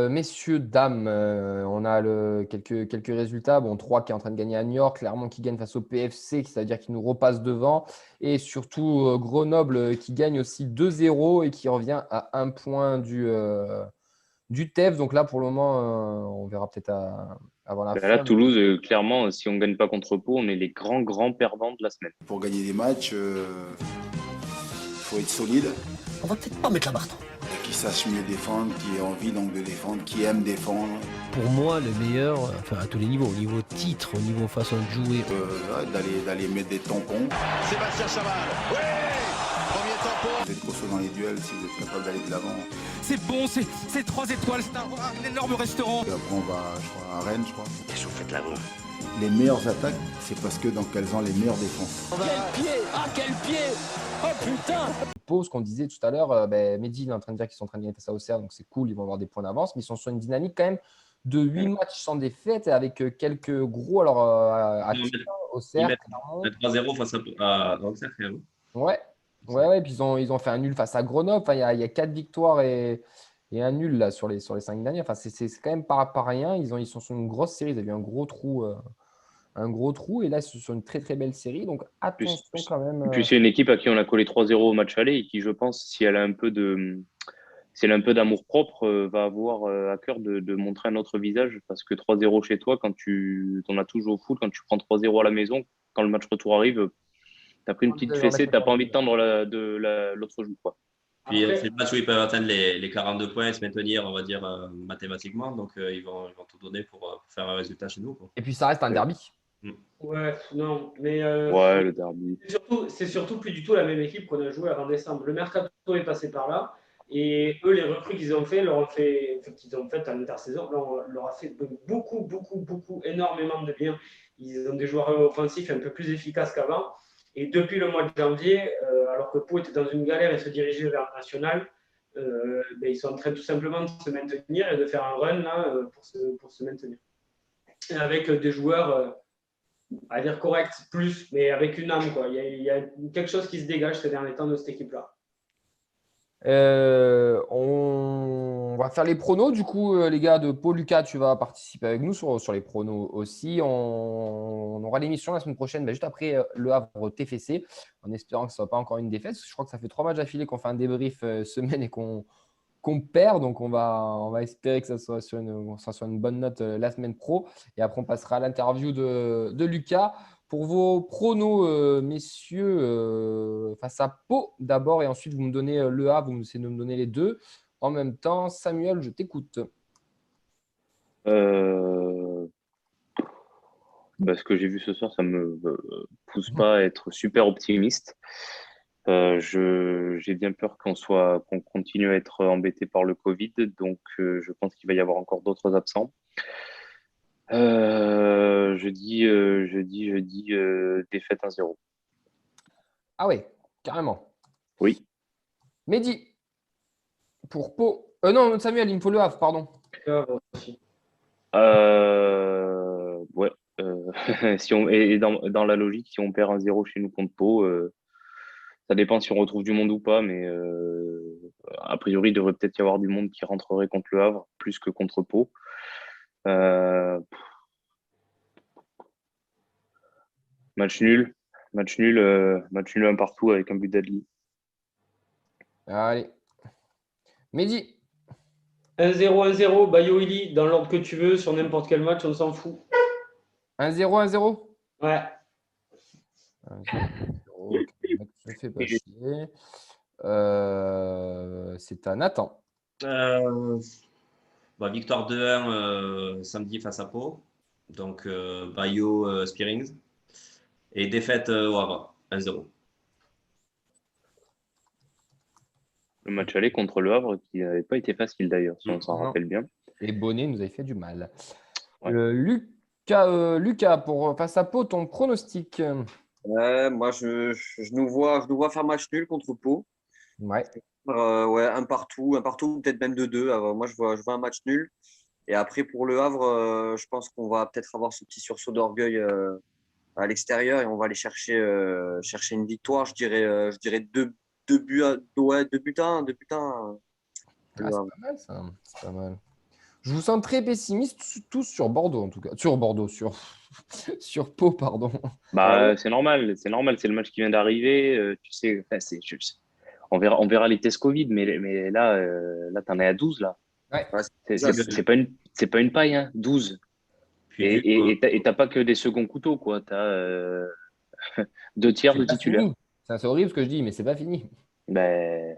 S1: messieurs, dames. On a quelques résultats. Bon, 3 qui est en train de gagner à New York, Clermont qui gagne face au PFC, c'est-à-dire qu'il nous repasse devant. Et surtout, Grenoble qui gagne aussi 2-0 et qui revient à 1 point du TEF. Donc là, pour le moment, on verra peut-être avant la fin.
S2: Là, Toulouse, clairement, si on ne gagne pas contre Pau, on est les grands perdants de la semaine.
S15: Pour gagner des matchs, faut être solide.
S16: On va peut-être pas mettre la barre.
S15: Qui sache mieux défendre, qui ait envie donc de défendre, qui aime défendre.
S16: Pour moi, le meilleur, enfin à tous les niveaux, au niveau titre, au niveau façon de jouer.
S15: D'aller mettre des tampons.
S8: Sébastien Chaval, premier tampon.
S15: Vous êtes costaud dans les duels si vous êtes capable d'aller de l'avant.
S17: C'est bon, c'est 3 étoiles, c'est un énorme restaurant.
S15: Et après on va, à Rennes, je crois.
S13: Qu'est-ce que vous faites là-bas?
S15: Les meilleures attaques, c'est parce que donc elles ont les meilleures défenses.
S16: Quel pied! Ah quel pied! Oh putain!
S1: Pause qu'on disait tout à l'heure, Mehdi il est en train de dire qu'ils sont en train de gagner face à Auxerre, donc c'est cool, ils vont avoir des points d'avance, mais ils sont sur une dynamique quand même de 8 matchs sans défaite avec quelques gros. Alors, à Auxerre,
S3: Clermont. 3-0 face à Auxerre,
S1: Ouais, puis ils ont fait un nul face à Grenoble. Enfin, il y a 4 victoires et un nul là, sur les 5 derniers. Enfin, c'est quand même pas rien. Ils sont sur une grosse série. Ils avaient un gros trou. Et là, ils sont sur une très très belle série. Donc attention quand même.
S2: Puis c'est une équipe à qui on a collé 3-0 au match aller et qui, je pense, si elle a un peu d'amour-propre, va avoir à cœur de montrer un autre visage, parce que 3-0 chez toi, quand on a toujours au foot, quand tu prends 3-0 à la maison, quand le match retour arrive, tu as pris une petite fessée, tu n'as pas envie de tendre l'autre joue, quoi.
S3: Puis c'est le match où ils peuvent atteindre les 42 points et se maintenir, on va dire, mathématiquement. Donc ils vont tout donner pour faire un résultat chez nous, quoi.
S1: Et puis ça reste un derby.
S9: Ouais, non, mais
S2: le derby.
S9: C'est surtout plus du tout la même équipe qu'on a joué avant décembre. Le mercato est passé par là, et eux, les recrues qu'ils ont fait, qu'ils ont fait à l'intersaison, leur a fait beaucoup, énormément de bien. ils ont des joueurs offensifs un peu plus efficaces qu'avant. Et depuis le mois de janvier, alors que Pau était dans une galère et se dirigeait vers le national, ils sont en train tout simplement de se maintenir et de faire un run là, pour se maintenir. Et avec des joueurs, à dire corrects, plus, mais avec une âme, quoi. Il y a quelque chose qui se dégage ces derniers temps de cette équipe-là.
S1: On va faire les pronos. Du coup, les gars de Pau, Lucas, tu vas participer avec nous sur les pronos aussi. On aura l'émission la semaine prochaine, juste après le Havre TFC, en espérant que ce ne soit pas encore une défaite. Je crois que ça fait 3 matchs d'affilée qu'on fait un débrief semaine et qu'on perd. Donc, on va espérer que ça soit sur une bonne note la semaine pro. Et après, on passera à l'interview de Lucas. Pour vos pronos, messieurs, face à Pau d'abord, et ensuite vous me donnez le A, vous essayez de me donner les deux. En même temps, Samuel, je t'écoute.
S2: Ce que j'ai vu ce soir, ça me pousse pas à être super optimiste. J'ai bien peur qu'on continue à être embêté par le Covid, donc je pense qu'il va y avoir encore d'autres absents. Je dis défaite 1-0.
S1: Ah ouais, carrément.
S2: Oui.
S1: Mehdi, pour Pau. Non, Samuel, il me faut le Havre, pardon.
S2: Ouais. Et dans la logique, si on perd 1-0 chez nous contre Pau, ça dépend si on retrouve du monde ou pas, mais a priori, il devrait peut-être y avoir du monde qui rentrerait contre le Havre plus que contre Pau. Match nul 1 partout avec un but d'Adli.
S1: Allez. Mehdi.
S9: 1-0, Bayo-Ili, dans l'ordre que tu veux, sur n'importe quel match, on s'en fout.
S1: 1-0.
S9: Ouais.
S1: 1-0. Ça fait pas chier. C'est à Nathan.
S3: Victoire 2-1 samedi face à Pau. Donc, Bayo Spearings. Et défaite au Havre, 1-0.
S2: Le match aller contre le Havre qui n'avait pas été facile d'ailleurs, si on s'en rappelle bien.
S1: Et Bonnet nous avait fait du mal.
S2: Ouais.
S1: Lucas, pour face à Pau, ton pronostic?
S4: Moi, je nous vois faire match nul contre Pau.
S1: Ouais.
S4: Un partout, peut-être même 2-2. Alors, moi, je vois un match nul. Et après, pour le Havre, je pense qu'on va peut-être avoir ce petit sursaut d'orgueil à l'extérieur et on va aller chercher une victoire. Je dirais 2 buts à 1.
S1: C'est pas mal, ça. C'est pas mal. Je vous sens très pessimiste, tous sur Bordeaux, en tout cas. Sur Bordeaux, sur Pau, pardon.
S2: C'est normal. C'est le match qui vient d'arriver. Tu sais, on verra les tests Covid, mais là t'en es à 12, là.
S1: Ouais.
S2: C'est pas une paille, hein, 12. Et t'as pas que des seconds couteaux, quoi. T'as 2 tiers de titulaires.
S1: C'est horrible ce que je dis, mais c'est pas fini.
S3: La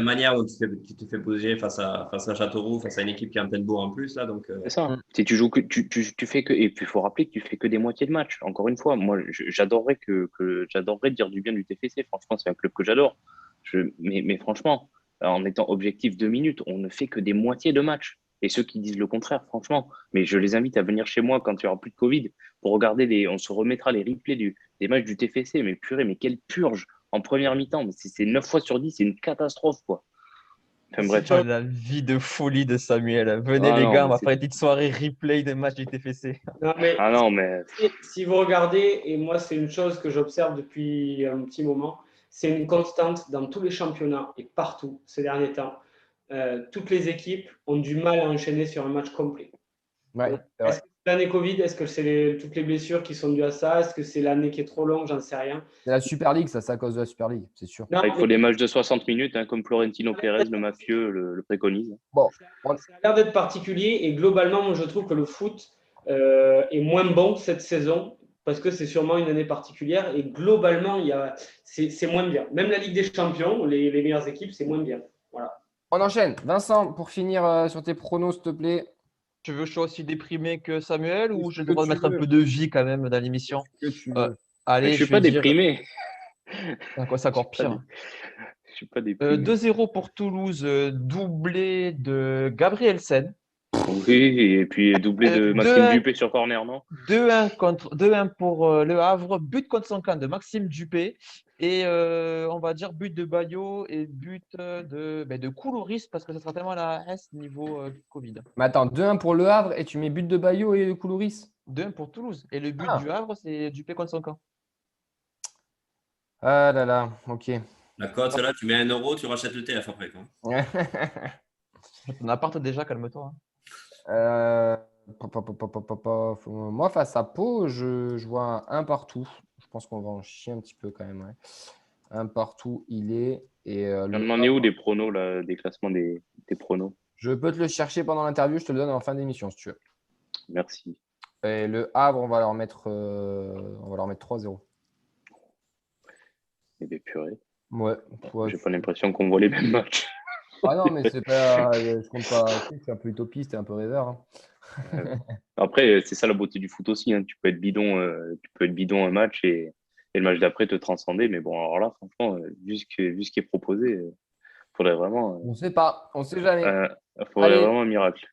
S3: manière où tu te fais poser face à Châteauroux, face à une équipe qui est en pleine bourre en plus, là, donc.
S2: C'est ça. Si tu joues que tu fais que, et puis il faut rappeler que tu fais que des moitiés de match. Encore une fois, moi j'adorerais dire du bien du TFC. Franchement, c'est un club que j'adore. Mais franchement, en étant objectif 2 minutes, on ne fait que des moitiés de match. Et ceux qui disent le contraire, franchement, mais je les invite à venir chez moi quand il n'y aura plus de Covid pour regarder on se remettra les replays des matchs du TFC. Mais purée, mais quelle purge en première mi-temps. C'est 9 fois sur 10, c'est une catastrophe, quoi.
S5: Enfin, bref. C'est la vie de folie de Samuel. Venez les gars, on va faire une petite soirée replay des matchs du TFC.
S9: Si vous regardez, et moi c'est une chose que j'observe depuis un petit moment, c'est une constante dans tous les championnats et partout ces derniers temps. Toutes les équipes ont du mal à enchaîner sur un match complet.
S1: Ouais,
S9: est-ce que c'est l'année Covid? Est-ce que c'est toutes les blessures qui sont dues à ça? Est-ce que c'est l'année qui est trop longue? J'en sais rien.
S1: C'est la Super League, ça, c'est à cause de la Super League, c'est sûr.
S2: Il faut des matchs de 60 minutes, hein, comme Florentino Pérez, le mafieux, le préconise.
S1: Bon.
S9: Ça a l'air d'être particulier et globalement, moi, je trouve que le foot est moins bon cette saison parce que c'est sûrement une année particulière et globalement, c'est moins bien. Même la Ligue des Champions, les meilleures équipes, c'est moins bien. Voilà.
S1: On enchaîne. Vincent, pour finir sur tes pronos, s'il te plaît.
S5: Tu veux que je sois aussi déprimé que Samuel ou j'ai le droit de mettre un peu de vie quand même dans l'émission?
S2: Allez, je suis pas déprimé.
S5: C'est encore pire.
S2: Je suis pas déprimé.
S5: 2-0 pour Toulouse, doublé de Gabrielsen.
S2: Oui, et puis doublé de Maxime Dupé sur corner, non?
S5: 2-1 pour Le Havre, but contre son camp de Maxime Dupé et on va dire but de Bayo et but de Koulouris parce que ça sera tellement la S niveau Covid.
S1: Mais attends, 2-1 pour Le Havre et tu mets but de Bayo et Koulouris?
S5: 2-1 pour Toulouse et le but du Havre, c'est Dupé contre son camp.
S1: Ah là là, ok.
S3: La cote, là, tu mets 1 euro, tu rachètes le TF après. Quoi.
S5: Ton appart déjà, calme-toi.
S1: Moi, face à Pau, je vois un partout. Je pense qu'on va en chier un petit peu quand même. Ouais. Un partout, il est. Et,
S2: on en est où des pronos, là, des classements des pronos?
S1: Je peux te le chercher pendant l'interview, je te le donne en fin d'émission si tu veux.
S2: Merci.
S1: Et le Havre, on va leur mettre 3-0.
S2: Et des purées.
S1: Ouais.
S2: J'ai pas l'impression qu'on voit les mêmes matchs.
S1: Ah non, mais c'est pas. Je compte pas. C'est un peu utopiste et un peu rêveur. Hein.
S2: Après, c'est ça la beauté du foot aussi. Hein. Tu peux être bidon un match et le match d'après te transcender. Mais bon, alors là, franchement, vu ce qui est proposé, il faudrait vraiment.
S1: On sait pas, on sait jamais.
S2: Il faudrait vraiment un miracle.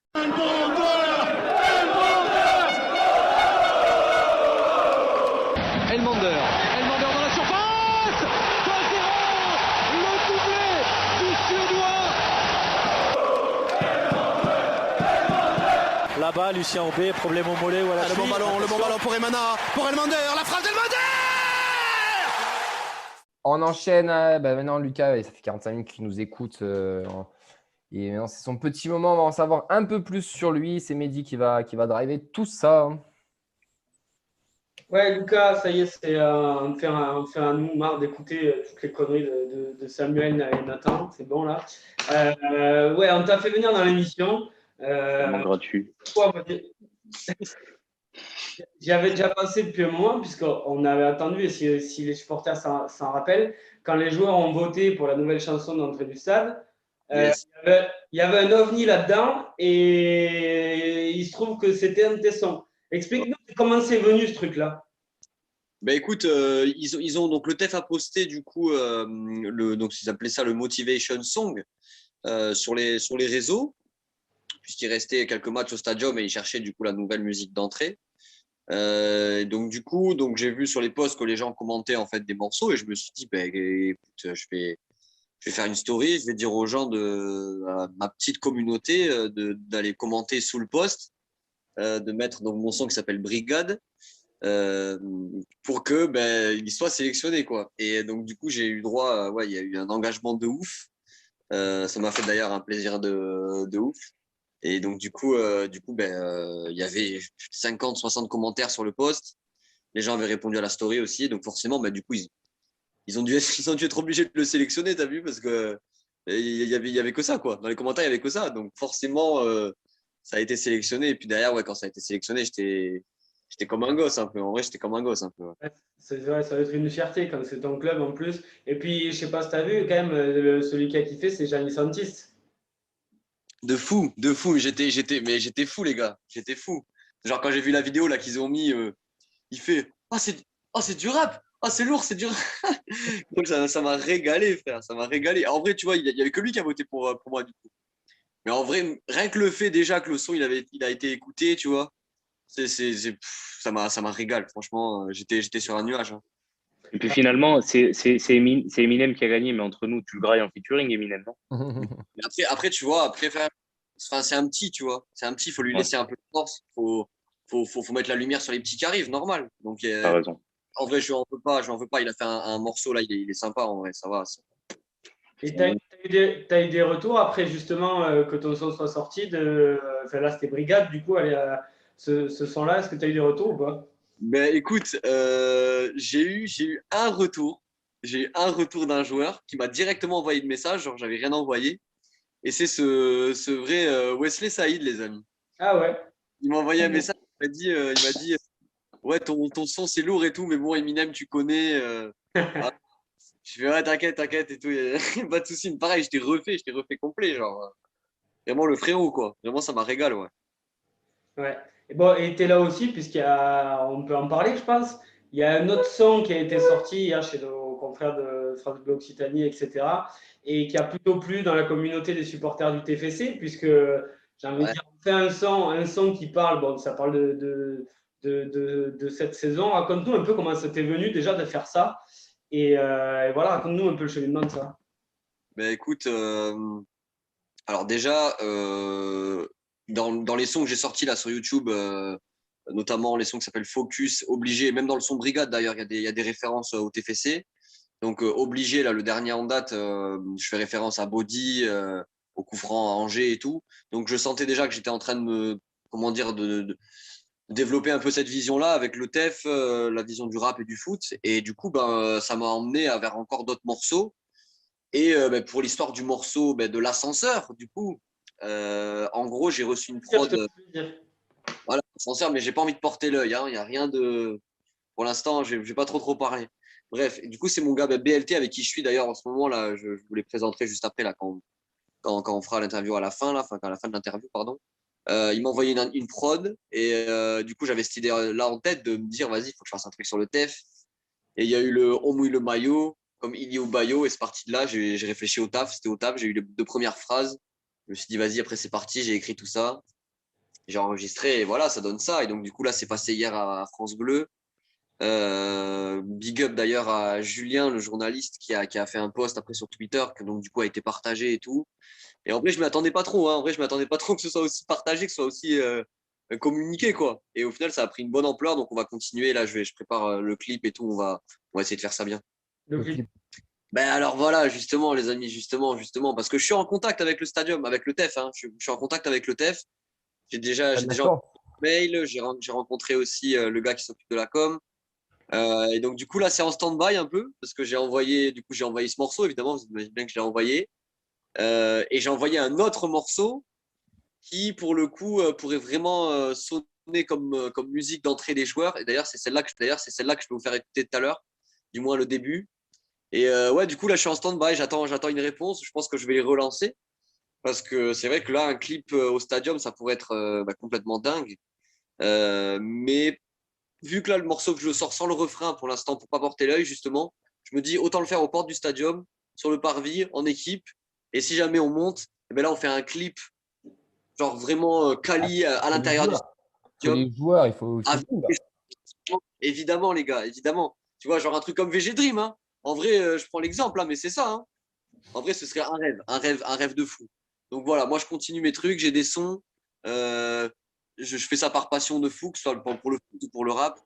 S6: Elmander dans la surface 3-0, le doublé du Suédois.
S17: Là-bas, Lucien Aubé, problème au mollet ou à la cheville.
S8: Le bon ballon pour Elmander, la frappe d'Elmander.
S1: On enchaîne. Maintenant, Lucas, ça fait 45 minutes qu'il nous écoute. Et maintenant, c'est son petit moment. On va en savoir un peu plus sur lui. C'est Mehdi qui va driver tout ça.
S9: Ouais, Lucas, ça y est, on fait un nous marre d'écouter toutes les conneries de Samuel et Nathan. C'est bon, là. Ouais, on t'a fait venir dans l'émission.
S2: Gratuit.
S9: J'y avais déjà pensé depuis un moment, puisqu'on avait attendu, et si les supporters s'en rappellent, quand les joueurs ont voté pour la nouvelle chanson d'entrée du stade,
S4: Yes.
S9: il y avait un ovni là-dedans, et il se trouve que c'était un tesson. Explique-nous comment c'est venu ce truc-là.
S4: Ben écoute, ils ont donc le TEF a posté du coup donc ils appelaient ça le Motivation Song sur les réseaux, puisqu'il restait quelques matchs au stadium et ils cherchaient du coup la nouvelle musique d'entrée. Donc du coup, j'ai vu sur les posts que les gens commentaient en fait des morceaux et je me suis dit écoute, je vais faire une story, je vais dire aux gens à ma petite communauté d'aller commenter sous le post, de mettre donc mon son qui s'appelle Brigade. Pour que il soit sélectionné quoi. Et donc du coup j'ai eu droit il y a eu un engagement de ouf, ça m'a fait d'ailleurs un plaisir de ouf. Et donc du coup il y avait 50-60 commentaires sur le post, les gens avaient répondu à la story aussi, donc forcément du coup ils ont dû être obligés de le sélectionner, t'as vu, parce que il y avait que ça quoi, dans les commentaires il y avait que ça, donc forcément ça a été sélectionné. Et puis derrière quand ça a été sélectionné, j'étais comme un gosse un peu. En vrai, j'étais comme un gosse un peu.
S9: Ouais, c'est vrai, ça va être une fierté quand c'est ton club en plus. Et puis, je sais pas si tu as vu, quand même, celui qui a kiffé, c'est Gianni Santis.
S4: De fou. J'étais fou, les gars. J'étais fou. Genre, quand j'ai vu la vidéo là qu'ils ont mis, il fait c'est du rap. C'est lourd, c'est du rap. Donc, ça m'a régalé, frère. Ça m'a régalé. En vrai, tu vois, il y avait que lui qui a voté pour moi, du coup. Mais en vrai, rien que le fait déjà que le son, il a été écouté, tu vois. Ça m'a régalé, franchement, j'étais sur un nuage. Hein.
S2: Et puis finalement, c'est Eminem qui a gagné, mais entre nous, tu le grailles en featuring, Eminem, non?
S4: Mais après, tu vois, c'est un petit, tu vois. C'est un petit, il faut lui laisser un peu de force. Faut mettre la lumière sur les petits qui arrivent, normal. Donc,
S2: t'as raison.
S4: En vrai, je n'en veux pas. Il a fait un morceau, là, il est sympa, en vrai, ça va.
S9: Et tu as eu des retours après, justement, que ton son soit sorti là, c'était Brigade, du coup, ce son-là, est-ce que tu as eu des retours ou pas?
S4: Écoute, j'ai eu un retour. J'ai eu un retour d'un joueur qui m'a directement envoyé de message, genre j'avais rien envoyé. Et c'est ce vrai Wesley Saïd, les amis.
S9: Ah ouais.
S4: Il m'a envoyé un message, il m'a dit ouais, ton son c'est lourd et tout, mais bon, Eminem, tu connais. Je fais ouais, t'inquiète et tout. Pas de soucis. Pareil, je t'ai refait complet, genre. Vraiment le frérot, quoi. Vraiment, ça m'a régalé, ouais.
S9: Ouais. Et tu es là aussi, on peut en parler, je pense. Il y a un autre son qui a été sorti hier chez nos confrères de France Bleu Occitanie, etc. Et qui a plutôt plu dans la communauté des supporters du TFC, puisque J'ai envie de dire, on fait un son qui parle, bon, ça parle de cette saison. Raconte-nous un peu comment ça t'est venu déjà de faire ça. Et voilà, raconte-nous un peu le cheminement de ça.
S4: Ben écoute, alors déjà, dans les sons que j'ai sortis là sur YouTube, notamment les sons qui s'appellent Focus, Obligé, même dans le son Brigade d'ailleurs, il y a des références au TFC. Donc Obligé, là, le dernier en date, je fais référence à Body, au coup franc à Angers et tout. Donc je sentais déjà que j'étais en train de de développer un peu cette vision-là avec le TEF, la vision du rap et du foot. Et du coup, ça m'a emmené vers encore d'autres morceaux. Et pour l'histoire du morceau de l'ascenseur, du coup, en gros, j'ai reçu une prod. Voilà, l'ascenseur, mais j'ai pas envie de porter l'œil. Il n'y a rien de. Pour l'instant, je vais pas trop parler. Bref, et du coup, c'est mon gars BLT avec qui je suis d'ailleurs en ce moment. Là, je vous les présenterai juste après, là, quand on fera l'interview à la fin, là, à la fin de l'interview, pardon. Il m'a envoyé une prod et du coup, j'avais cette idée-là en tête de me dire, vas-y, il faut que je fasse un truc sur le TEF. Et il y a eu le On mouille le maillot, comme Ili ou Bayo, et c'est parti de là. J'ai réfléchi au taf, c'était au taf. J'ai eu les 2 premières phrases. Je me suis dit, vas-y, après, c'est parti. J'ai écrit tout ça. J'ai enregistré et voilà, ça donne ça. Et donc, du coup, là, c'est passé hier à France Bleu. Big up d'ailleurs à Julien, le journaliste, qui a fait un post après sur Twitter, que donc, du coup, a été partagé et tout. Et en vrai, je ne m'attendais pas trop. En vrai, je ne m'attendais pas trop que ce soit aussi partagé, que ce soit aussi communiqué, quoi. Et au final, ça a pris une bonne ampleur. Donc, on va continuer. Là, je prépare le clip et tout. On va essayer de faire ça bien.
S9: Le clip.
S4: Ben alors voilà, justement, les amis, justement, parce que je suis en contact avec le stadium, avec le TEF. Hein. Je suis en contact avec le TEF. J'ai déjà mail. J'ai rencontré aussi le gars qui s'occupe de la com. Et donc, du coup, là, c'est en stand-by un peu parce que j'ai envoyé ce morceau, évidemment. Vous imaginez bien que je l'ai envoyé. Et j'ai envoyé un autre morceau qui, pour le coup, pourrait vraiment sonner comme musique d'entrée des joueurs. Et d'ailleurs, c'est celle-là que je vais vous faire écouter tout à l'heure, du moins le début. Et ouais, du coup, là, je suis en stand-by. J'attends une réponse. Je pense que je vais les relancer parce que c'est vrai que là, un clip au stadium, ça pourrait être complètement dingue. Mais vu que là, le morceau que je sors sans le refrain pour l'instant, pour pas porter l'œil, justement, je me dis autant le faire aux portes du stadium, sur le parvis, en équipe. Et si jamais on monte, là, on fait un clip genre vraiment quali à l'intérieur du stadium.
S1: Les joueurs, il faut.
S4: Évidemment, les gars, évidemment. Tu vois, genre un truc comme VG Dream. Hein. En vrai, je prends l'exemple, là, mais c'est ça. Hein. En vrai, ce serait un rêve de fou. Donc voilà, moi, je continue mes trucs, j'ai des sons. Je fais ça par passion de fou, que ce soit pour le foot ou pour le rap.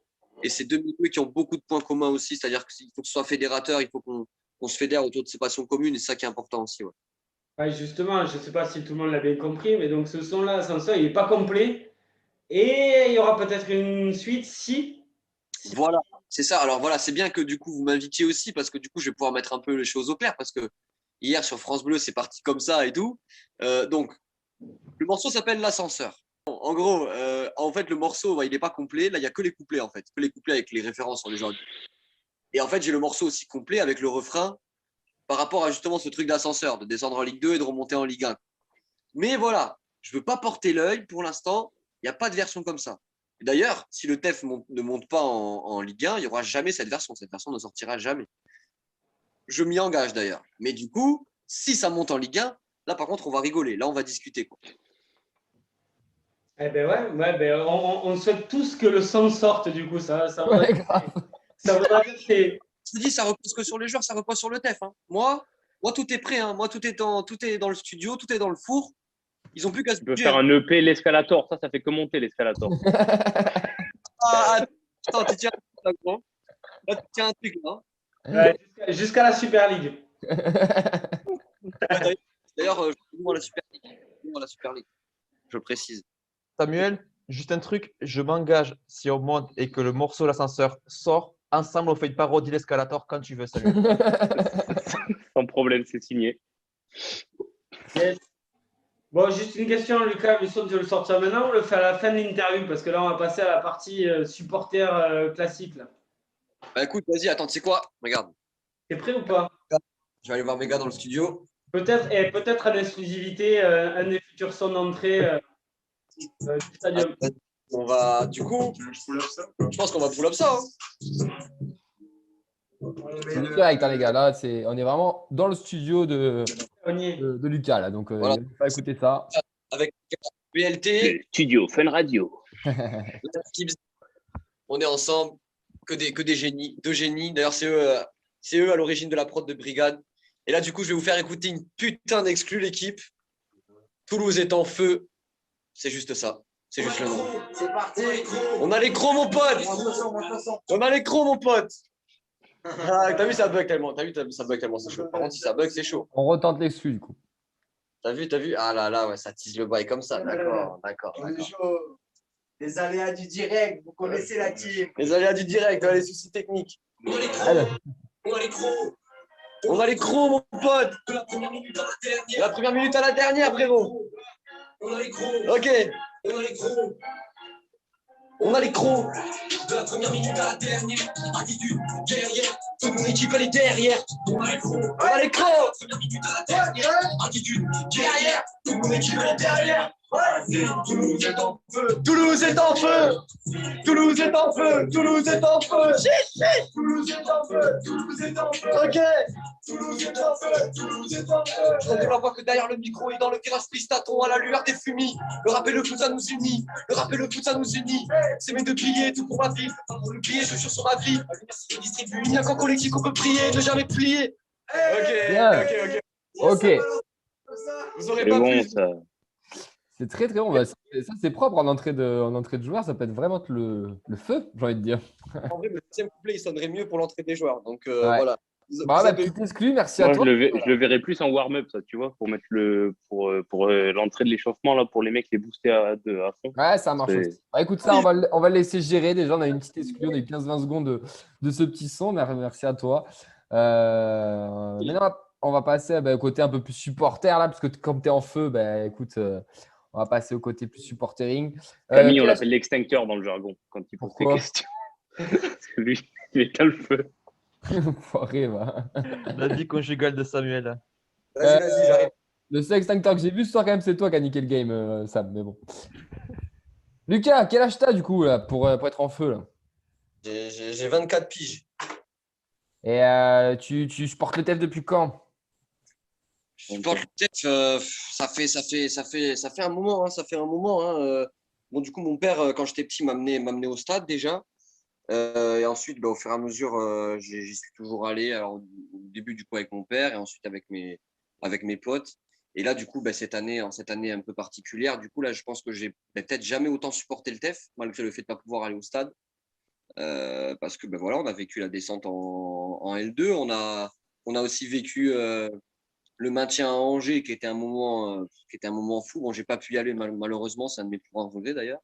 S4: Et c'est 2 milieux qui ont beaucoup de points communs aussi. C'est-à-dire qu'il faut que ce soit fédérateur, il faut qu'on se fédère autour de ces passions communes. Et c'est ça qui est important aussi. Ouais.
S9: Ouais, justement, je ne sais pas si tout le monde l'a bien compris, mais donc ce son-là, Ascenseur, il n'est pas complet. Et il y aura peut-être une suite si.
S4: Voilà, c'est ça. Alors voilà, c'est bien que du coup, vous m'invitiez aussi parce que du coup, je vais pouvoir mettre un peu les choses au clair parce que hier sur France Bleu, c'est parti comme ça et tout. Donc, le morceau s'appelle L'Ascenseur. En gros, en fait, le morceau, il n'est pas complet. Là, il n'y a que les couplets, en fait. Que les couplets avec les références sur les gens. Et en fait, j'ai le morceau aussi complet avec le refrain par rapport à justement ce truc d'ascenseur, de descendre en Ligue 2 et de remonter en Ligue 1. Mais voilà, je ne veux pas porter l'œil. Pour l'instant, il n'y a pas de version comme ça. Et d'ailleurs, si le TEF ne monte pas en Ligue 1, il n'y aura jamais cette version. Cette version ne sortira jamais. Je m'y engage d'ailleurs. Mais du coup, si ça monte en Ligue 1, là, par contre, on va rigoler. Là, on va discuter, quoi.
S9: Eh ben ouais, on souhaite tous que le son sorte du coup. Ça voudrait dire que c'est.
S4: Je te dis, ça repose que sur les joueurs, ça repose sur le TEF. Hein. Moi, tout est prêt. Hein. Moi, tout est dans le studio, tout est dans le four. Ils ont plus qu'à se
S2: bouger. Tu peux faire un EP, l'escalator. Ça fait que monter l'escalator.
S4: Attends, tu tiens un truc là. Là, tu tiens un truc là.
S9: Ouais, jusqu'à la Super League.
S4: D'ailleurs, je joue à la Super League. Je précise.
S5: Samuel, juste un truc, je m'engage si on monte et que le morceau L'Ascenseur sort, ensemble on fait une parodie l'escalator quand tu veux, Samuel.
S2: Sans problème, c'est signé.
S9: Yes. Bon, juste une question, Lucas, le son, tu veux le sortir maintenant ou on le fait à la fin de l'interview? Parce que là, on va passer à la partie supporter classique. Là.
S4: Bah écoute, vas-y, attends, tu sais quoi? Regarde.
S9: T'es prêt ou pas?
S4: Je vais aller voir mes gars dans le studio.
S9: Peut-être en exclusivité, un des futurs sons d'entrée du stadium.
S4: On va, du coup, je pense qu'on va pull up ça. Hein.
S1: C'est direct, hein, les gars. Là, on est vraiment dans le studio de Lucas. Là, donc,
S4: voilà.
S1: il va écouter ça.
S4: Avec BLT.
S2: Studio Fun Radio.
S4: On est ensemble, que des génies, deux génies. D'ailleurs, c'est eux à l'origine de la prod de Brigade. Et là, du coup, je vais vous faire écouter une putain d'exclus, l'équipe. Toulouse est en feu. C'est juste ça. C'est juste le nom.
S13: C'est parti.
S4: On a les crocs, mon pote. On a les crocs, mon pote. Ah, t'as vu, ça bug tellement. Ça bug tellement, c'est chaud. Par contre, si ça bug, c'est chaud.
S1: On retente l'exclu, du coup.
S4: T'as vu. Ah là, ouais, ça tease le bail comme ça. D'accord.
S13: Les aléas du direct, vous connaissez la team.
S4: Les aléas du direct, les soucis techniques.
S13: On a les crocs.
S4: On a les crocs, mon pote.
S13: De la première minute à la dernière.
S4: La première minute à la dernière, frérot.
S13: On a les crocs.
S4: Ok.
S13: On a les crocs.
S4: On a les crocs.
S13: De la première minute à la dernière. Attitude guerrière. Toute mon équipe, elle est derrière. On a les crocs.
S4: On a les crocs.
S13: Première minute à la dernière. Attitude guerrière. Toute mon équipe, elle est derrière. Toulouse est en feu.
S4: Toulouse est en feu. Toulouse est en feu. Toulouse est en feu.
S13: Toulouse est en feu. Toulouse est en feu.
S4: Ok.
S13: Toulouse est en feu. Toulouse est en feu.
S4: On la voix que derrière le micro et dans le virage pistaton à la lueur des fumis. Le rap et le foot, ça nous unit. Le rap et le foot, ça nous unit. C'est mes deux piliers, tout pour ma vie. Pour le plier, je suis sur ma vie. Il n'y a qu'en collectif qu'on peut prier, ne jamais plier. Ok. Vous aurez pas plus.
S1: C'est très très bon. Ça, c'est propre en entrée de joueur. Ça peut être vraiment le feu, j'ai envie de dire.
S4: En vrai, le deuxième couplet, il sonnerait mieux pour l'entrée des joueurs. Donc voilà.
S1: Petit exclu, merci à toi.
S2: Je le verrais plus en warm-up, ça, tu vois, pour mettre pour l'entrée de l'échauffement, là, pour les mecs les booster à fond.
S1: Ouais, ça marche aussi. Écoute, ça, on va le laisser gérer. Déjà, on a une petite exclu. On a eu 15-20 secondes de ce petit son. Merci à toi. Maintenant, on va passer au côté un peu plus supporter, là, parce que comme tu es en feu, écoute. On va passer au côté plus supportering.
S2: Camille, on l'appelle l'extincteur dans le jargon quand il pose des questions. Parce que lui, il éteint le feu.
S1: Foiré, va.
S5: La vie conjugale de Samuel.
S4: Vas-y, j'arrive.
S1: Le seul extincteur que j'ai vu ce soir, quand même, c'est toi qui as niqué le game, Sam. Mais bon. Lucas, quel âge t'as du coup là, pour être en feu là?
S4: J'ai 24 piges.
S1: Et tu supportes le TEF depuis quand?
S4: Je supporte le TEF, ça fait un moment. Ça fait un moment. Bon, du coup, mon père, quand j'étais petit, m'a amené au stade déjà. Et ensuite, au fur et à mesure, j'y suis toujours allé. Alors, au début, du coup, avec mon père et ensuite avec mes potes. Et là, du coup, cette année un peu particulière, du coup, là, je pense que j'ai peut-être jamais autant supporté le TEF, malgré le fait de ne pas pouvoir aller au stade. Parce que, voilà, on a vécu la descente en L2. On a aussi vécu le maintien à Angers, qui était un moment fou. Bon, j'ai pas pu y aller, malheureusement. C'est un de mes plus grands regrets, d'ailleurs.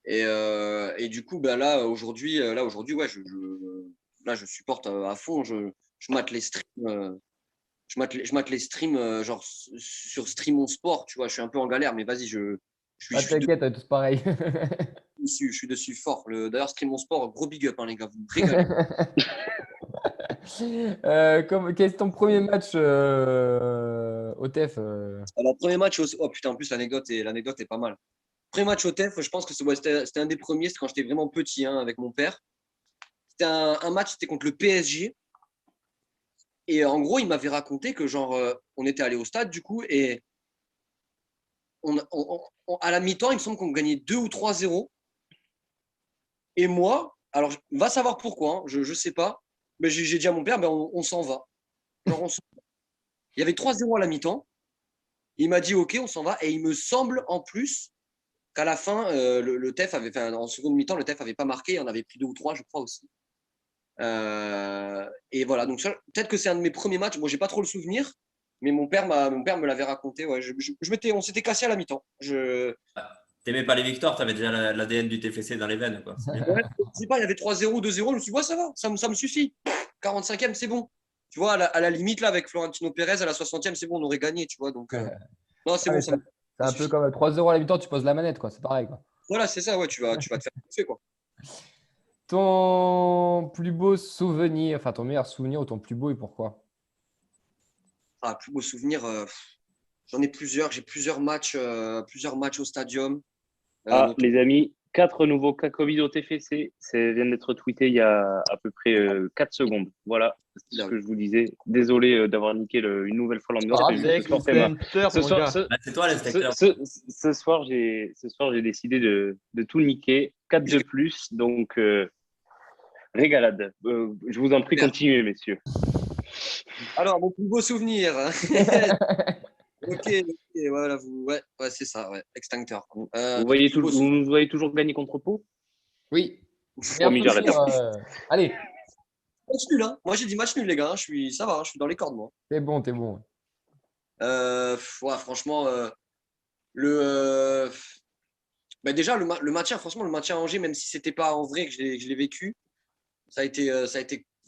S4: Et du coup, là aujourd'hui, ouais, je supporte à fond. Je mate les streams, je mate les streams genre sur Stream On Sport. Tu vois, je suis un peu en galère, mais vas-y,
S1: t'inquiète, tous pareil.
S4: Je suis dessus fort. D'ailleurs, Stream On Sport, gros big up, hein, les gars, vous me régalez.
S1: Quel est ton premier match au TEF
S4: Alors, premier match, oh putain, en plus l'anecdote est pas mal. Premier match au TEF, je pense que c'était un des premiers, c'était quand j'étais vraiment petit, avec mon père. C'était un match, c'était contre le PSG. Et en gros, il m'avait raconté que on était allé au stade du coup et à la mi-temps, il me semble qu'on gagnait 2 ou 3-0. Et moi, alors va savoir pourquoi, je sais pas, mais j'ai dit à mon père, on s'en va. Il y avait 3-0 à la mi-temps. Il m'a dit ok, on s'en va. Et il me semble en plus qu'à la fin, le TEF en seconde mi-temps, le TEF avait pas marqué. On avait pris 2 ou 3, je crois aussi. Et voilà, donc peut-être que c'est un de mes premiers matchs. Bon, j'ai pas trop le souvenir, mais mon père me l'avait raconté. Ouais, on s'était cassé à la mi-temps.
S3: T'aimais pas les victoires, t'avais déjà l'ADN du TFC dans les veines, quoi.
S4: Ouais, je sais pas, il y avait 3-0, 2-0. Je me suis dit, ouais, ça va, ça me suffit. 45e, c'est bon. Tu vois, à la limite, là, avec Florentino Pérez, à la 60e, c'est bon, on aurait gagné, tu vois. Donc, non, c'est bon.
S1: C'est un peu comme 3-0 à la mi-temps, tu poses la manette, quoi. C'est pareil, quoi.
S4: Voilà, c'est ça, ouais, tu vas te faire bouffer, quoi.
S1: Ton plus beau souvenir, enfin ton meilleur souvenir ou ton plus beau et pourquoi?
S4: Plus beau souvenir, j'en ai plusieurs. J'ai plusieurs matchs au stadium.
S2: Les amis, 4 nouveaux cas Covid au TFC. Ça vient d'être tweeté il y a à peu près 4 secondes. Voilà, c'est ce que je vous disais. Désolé d'avoir niqué une nouvelle fois l'ambiance.
S5: Ah, c'est
S3: toi l'inspecteur.
S2: Ce soir, j'ai décidé de tout niquer. 4 de plus, donc régalade. Je vous en prie, continuez, messieurs.
S4: Alors, mon plus beau souvenir. Ok, voilà, ouais, c'est ça, ouais. Extincteur.
S2: Vous nous voyez toujours gagner contre Pau?
S1: Oui.
S2: Allez.
S4: Match nul, hein. Moi, j'ai dit match nul, les gars. Ça va, je suis dans les cordes, moi.
S1: T'es bon.
S4: Ouais, franchement, déjà, le maintien, franchement, le maintien à Angers, même si c'était pas en vrai que je l'ai vécu, ça a été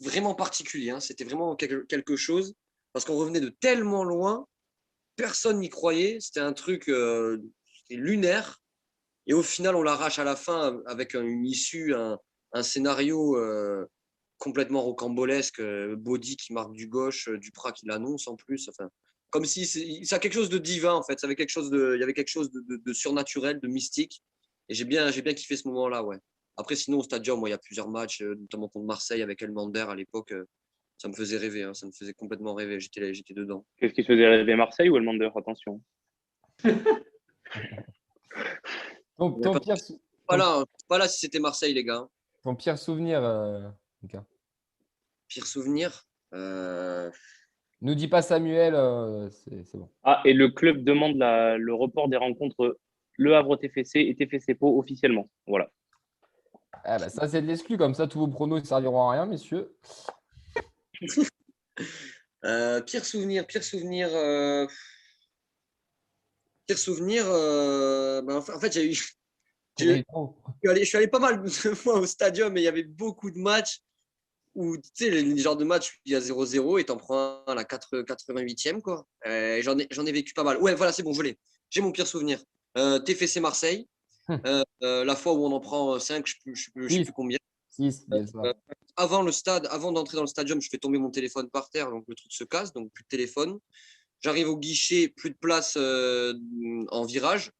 S4: vraiment particulier. Hein. C'était vraiment quelque chose parce qu'on revenait de tellement loin, personne n'y croyait. C'était un truc c'était lunaire. Et au final, on l'arrache à la fin avec une issue, un scénario complètement rocambolesque. Body qui marque du gauche, Duprat qui l'annonce en plus. Enfin, comme si c'est quelque chose de divin en fait. Il y avait quelque chose de surnaturel, de mystique. Et j'ai bien kiffé ce moment-là, ouais. Après, sinon, au Stadium, il y a plusieurs matchs, notamment contre Marseille avec Elmander à l'époque. Ça me faisait rêver, hein, ça me faisait complètement rêver. J'étais dedans.
S2: Qu'est-ce qui te faisait rêver, Marseille ou Elmander? Attention.
S4: Pas là si c'était Marseille, les gars.
S1: Ton pire souvenir, Lucas?
S4: Pire souvenir
S1: Nous dis pas Samuel, c'est bon.
S2: Ah, et le club demande le report des rencontres Le Havre TFC et TFC Pau officiellement. Voilà.
S1: Ah bah ça, c'est de l'exclu. Comme ça, tous vos pronos ne serviront à rien, messieurs.
S4: Pire souvenir. En fait, je suis allé pas mal de fois au Stadium, mais il y avait beaucoup de matchs où, tu sais, les genres de matchs où il y a 0-0 et t'en prends un à la 88e, quoi. J'en ai vécu pas mal. Ouais, voilà, c'est bon, je l'ai. J'ai mon pire souvenir. TFC Marseille. La fois où on en prend 5, je ne sais plus combien.
S1: 6,
S4: avant d'entrer dans le stadium, je fais tomber mon téléphone par terre, donc le truc se casse, donc plus de téléphone. J'arrive au guichet, plus de place en virage.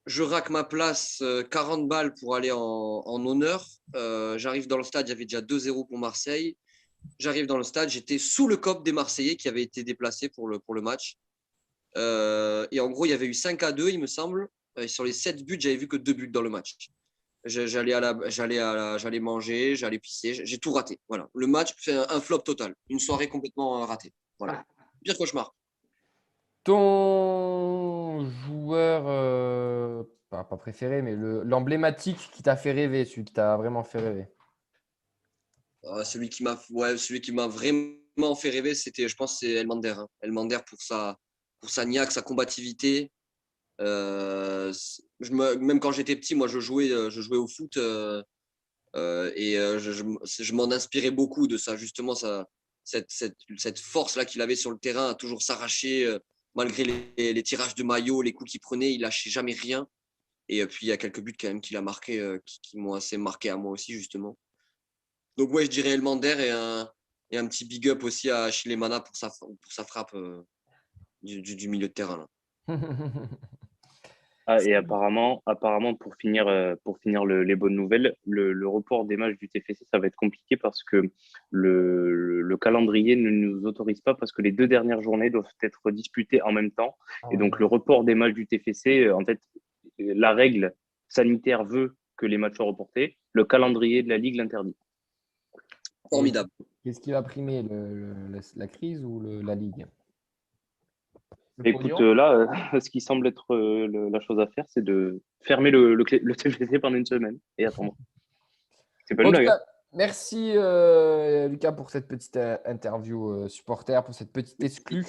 S4: Je raque ma place, 40 balles pour aller en honneur. J'arrive dans le stade, il y avait déjà 2-0 pour Marseille. J'arrive dans le stade, j'étais sous le COP des Marseillais qui avaient été déplacés pour le match. Et en gros, il y avait eu 5-2, il me semble. Sur les 7 buts, j'avais vu que 2 buts dans le match. J'allais manger, j'allais pisser, j'ai tout raté. Voilà. Le match, c'est un flop total. Une soirée complètement ratée. Voilà. Pire cauchemar.
S1: Ton joueur, pas préféré, mais l'emblématique qui t'a fait rêver, celui qui t'a vraiment fait rêver.
S4: Celui qui m'a vraiment fait rêver, je pense, c'est Elmander. Hein. Elmander pour sa niaque, sa combativité. Même quand j'étais petit, moi, je jouais au foot et je m'en inspirais beaucoup de ça, justement, cette force-là qu'il avait sur le terrain, à toujours s'arracher, malgré les tirages de maillot, les coups qu'il prenait, il lâchait jamais rien. Et puis, il y a quelques buts quand même qu'il a marqué, qui m'ont assez marqué à moi aussi, justement. Donc, ouais, je dirais Elmander et un petit big up aussi à Achille Mana pour sa frappe du milieu de terrain. Là.
S2: Et apparemment, pour finir les bonnes nouvelles, le report des matchs du TFC, ça va être compliqué parce que le calendrier ne nous autorise pas parce que les 2 dernières journées doivent être disputées en même temps. Et donc, le report des matchs du TFC, en fait, la règle sanitaire veut que les matchs soient reportés. Le calendrier de la Ligue l'interdit.
S4: Formidable.
S1: Qu'est-ce qui va primer, la crise ou la Ligue?
S2: Écoute, là, ce qui semble être la chose à faire, c'est de fermer le TFC pendant une semaine et attendre. C'est pas une blague.
S1: Merci Lucas pour cette petite interview supporter, pour cette petite exclue.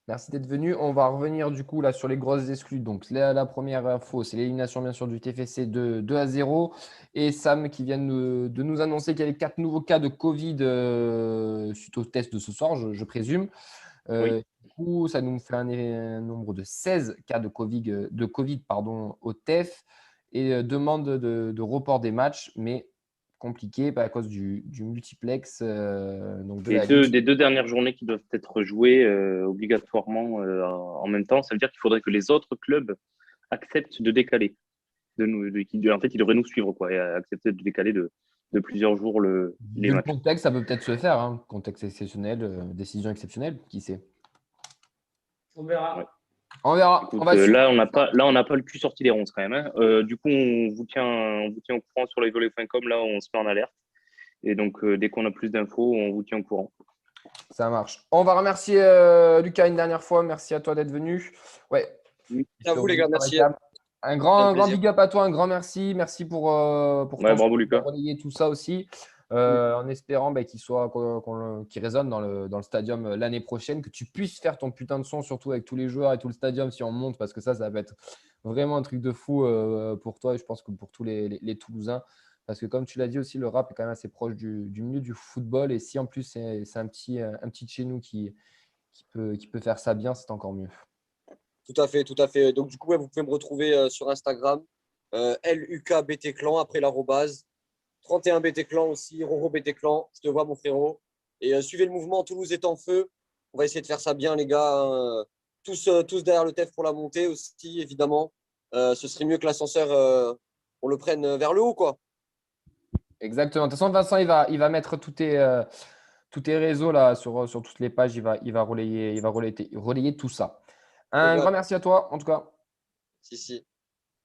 S1: Merci d'être venu. On va revenir du coup là sur les grosses exclus. Donc la première info, c'est l'élimination bien sûr du TFC de 2-0. Et Sam qui vient de nous annoncer qu'il y avait 4 nouveaux cas de Covid suite au test de ce soir, je présume.
S2: Oui.
S1: Du coup, ça nous fait un nombre de 16 cas de Covid au TEF et demande de report des matchs, mais compliqué à cause du multiplex.
S2: Des 2 dernières journées qui doivent être jouées obligatoirement en même temps. Ça veut dire qu'il faudrait que les autres clubs acceptent de décaler. En fait, il devrait nous suivre, quoi, et accepter de décaler de plusieurs jours les
S1: Vu le
S2: matchs.
S1: contexte, ça peut peut-être se faire. Hein. Contexte exceptionnel, décision exceptionnelle, qui sait.
S9: On verra.
S2: Ouais.
S1: On verra.
S2: Écoute,
S1: On va suivre.
S2: là, on n'a pas le cul sorti des ronces quand même. Hein. Du coup, on vous tient au courant sur lesvolets.com. Là, on se met en alerte. Et donc, dès qu'on a plus d'infos, on vous tient au courant.
S1: Ça marche. On va remercier Lucas une dernière fois. Merci à toi d'être venu. Ouais.
S4: À vous, les gars. Merci.
S1: Un grand big up à toi, un grand merci. Merci pour
S2: bravo, Lucas.
S1: relayer tout ça aussi. En espérant qu'il résonne dans le stadium l'année prochaine, que tu puisses faire ton putain de son, surtout avec tous les joueurs et tout le stadium si on monte, parce que ça va être vraiment un truc de fou pour toi et je pense que pour tous les Toulousains. Parce que comme tu l'as dit aussi, le rap est quand même assez proche du milieu du football. Et si en plus c'est un petit de chez nous qui peut faire ça bien, c'est encore mieux.
S4: Tout à fait, tout à fait. Donc, du coup, vous pouvez me retrouver sur Instagram, LUKBTClan, après l'arrobase. 31BTClan aussi, RoroBTClan. Je te vois, mon frérot. Et suivez le mouvement, Toulouse est en feu. On va essayer de faire ça bien, les gars. Hein. Tous derrière le TEF pour la montée aussi, évidemment. Ce serait mieux que l'ascenseur, on le prenne vers le haut, quoi.
S1: Exactement. De toute façon, Vincent, il va mettre tous tes réseaux là, sur toutes les pages. Il va relayer tout ça. Un grand merci à toi, en tout cas.
S4: Si.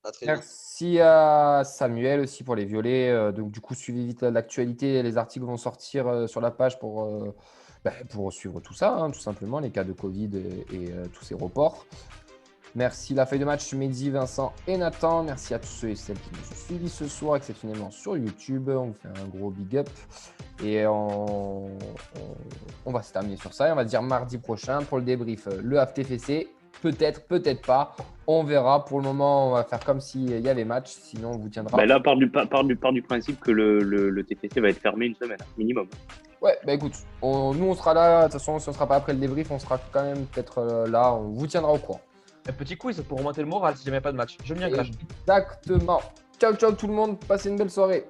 S4: À très
S1: merci à Samuel aussi pour les violets. Donc, du coup, suivez vite l'actualité. Les articles vont sortir sur la page pour suivre tout ça, hein, tout simplement, les cas de Covid et tous ces reports. Merci la feuille de match, Mehdi, Vincent et Nathan. Merci à tous ceux et celles qui nous ont suivis ce soir exceptionnellement sur YouTube. On vous fait un gros big up. Et on va se terminer sur ça. Et on va se dire mardi prochain pour le débrief. Le HFTFC, peut-être pas. On verra. Pour le moment, on va faire comme s'il y avait match. Sinon, on vous tiendra.
S2: Là, part du principe que le TFC va être fermé une semaine, minimum.
S1: Ouais, écoute, nous on sera là. De toute façon, si on ne sera pas après le débrief, on sera quand même peut-être là. On vous tiendra au courant.
S5: Un petit quiz pour remonter le moral si jamais pas de match. Je m'y engage.
S1: Exactement. Ciao tout le monde. Passez une belle soirée.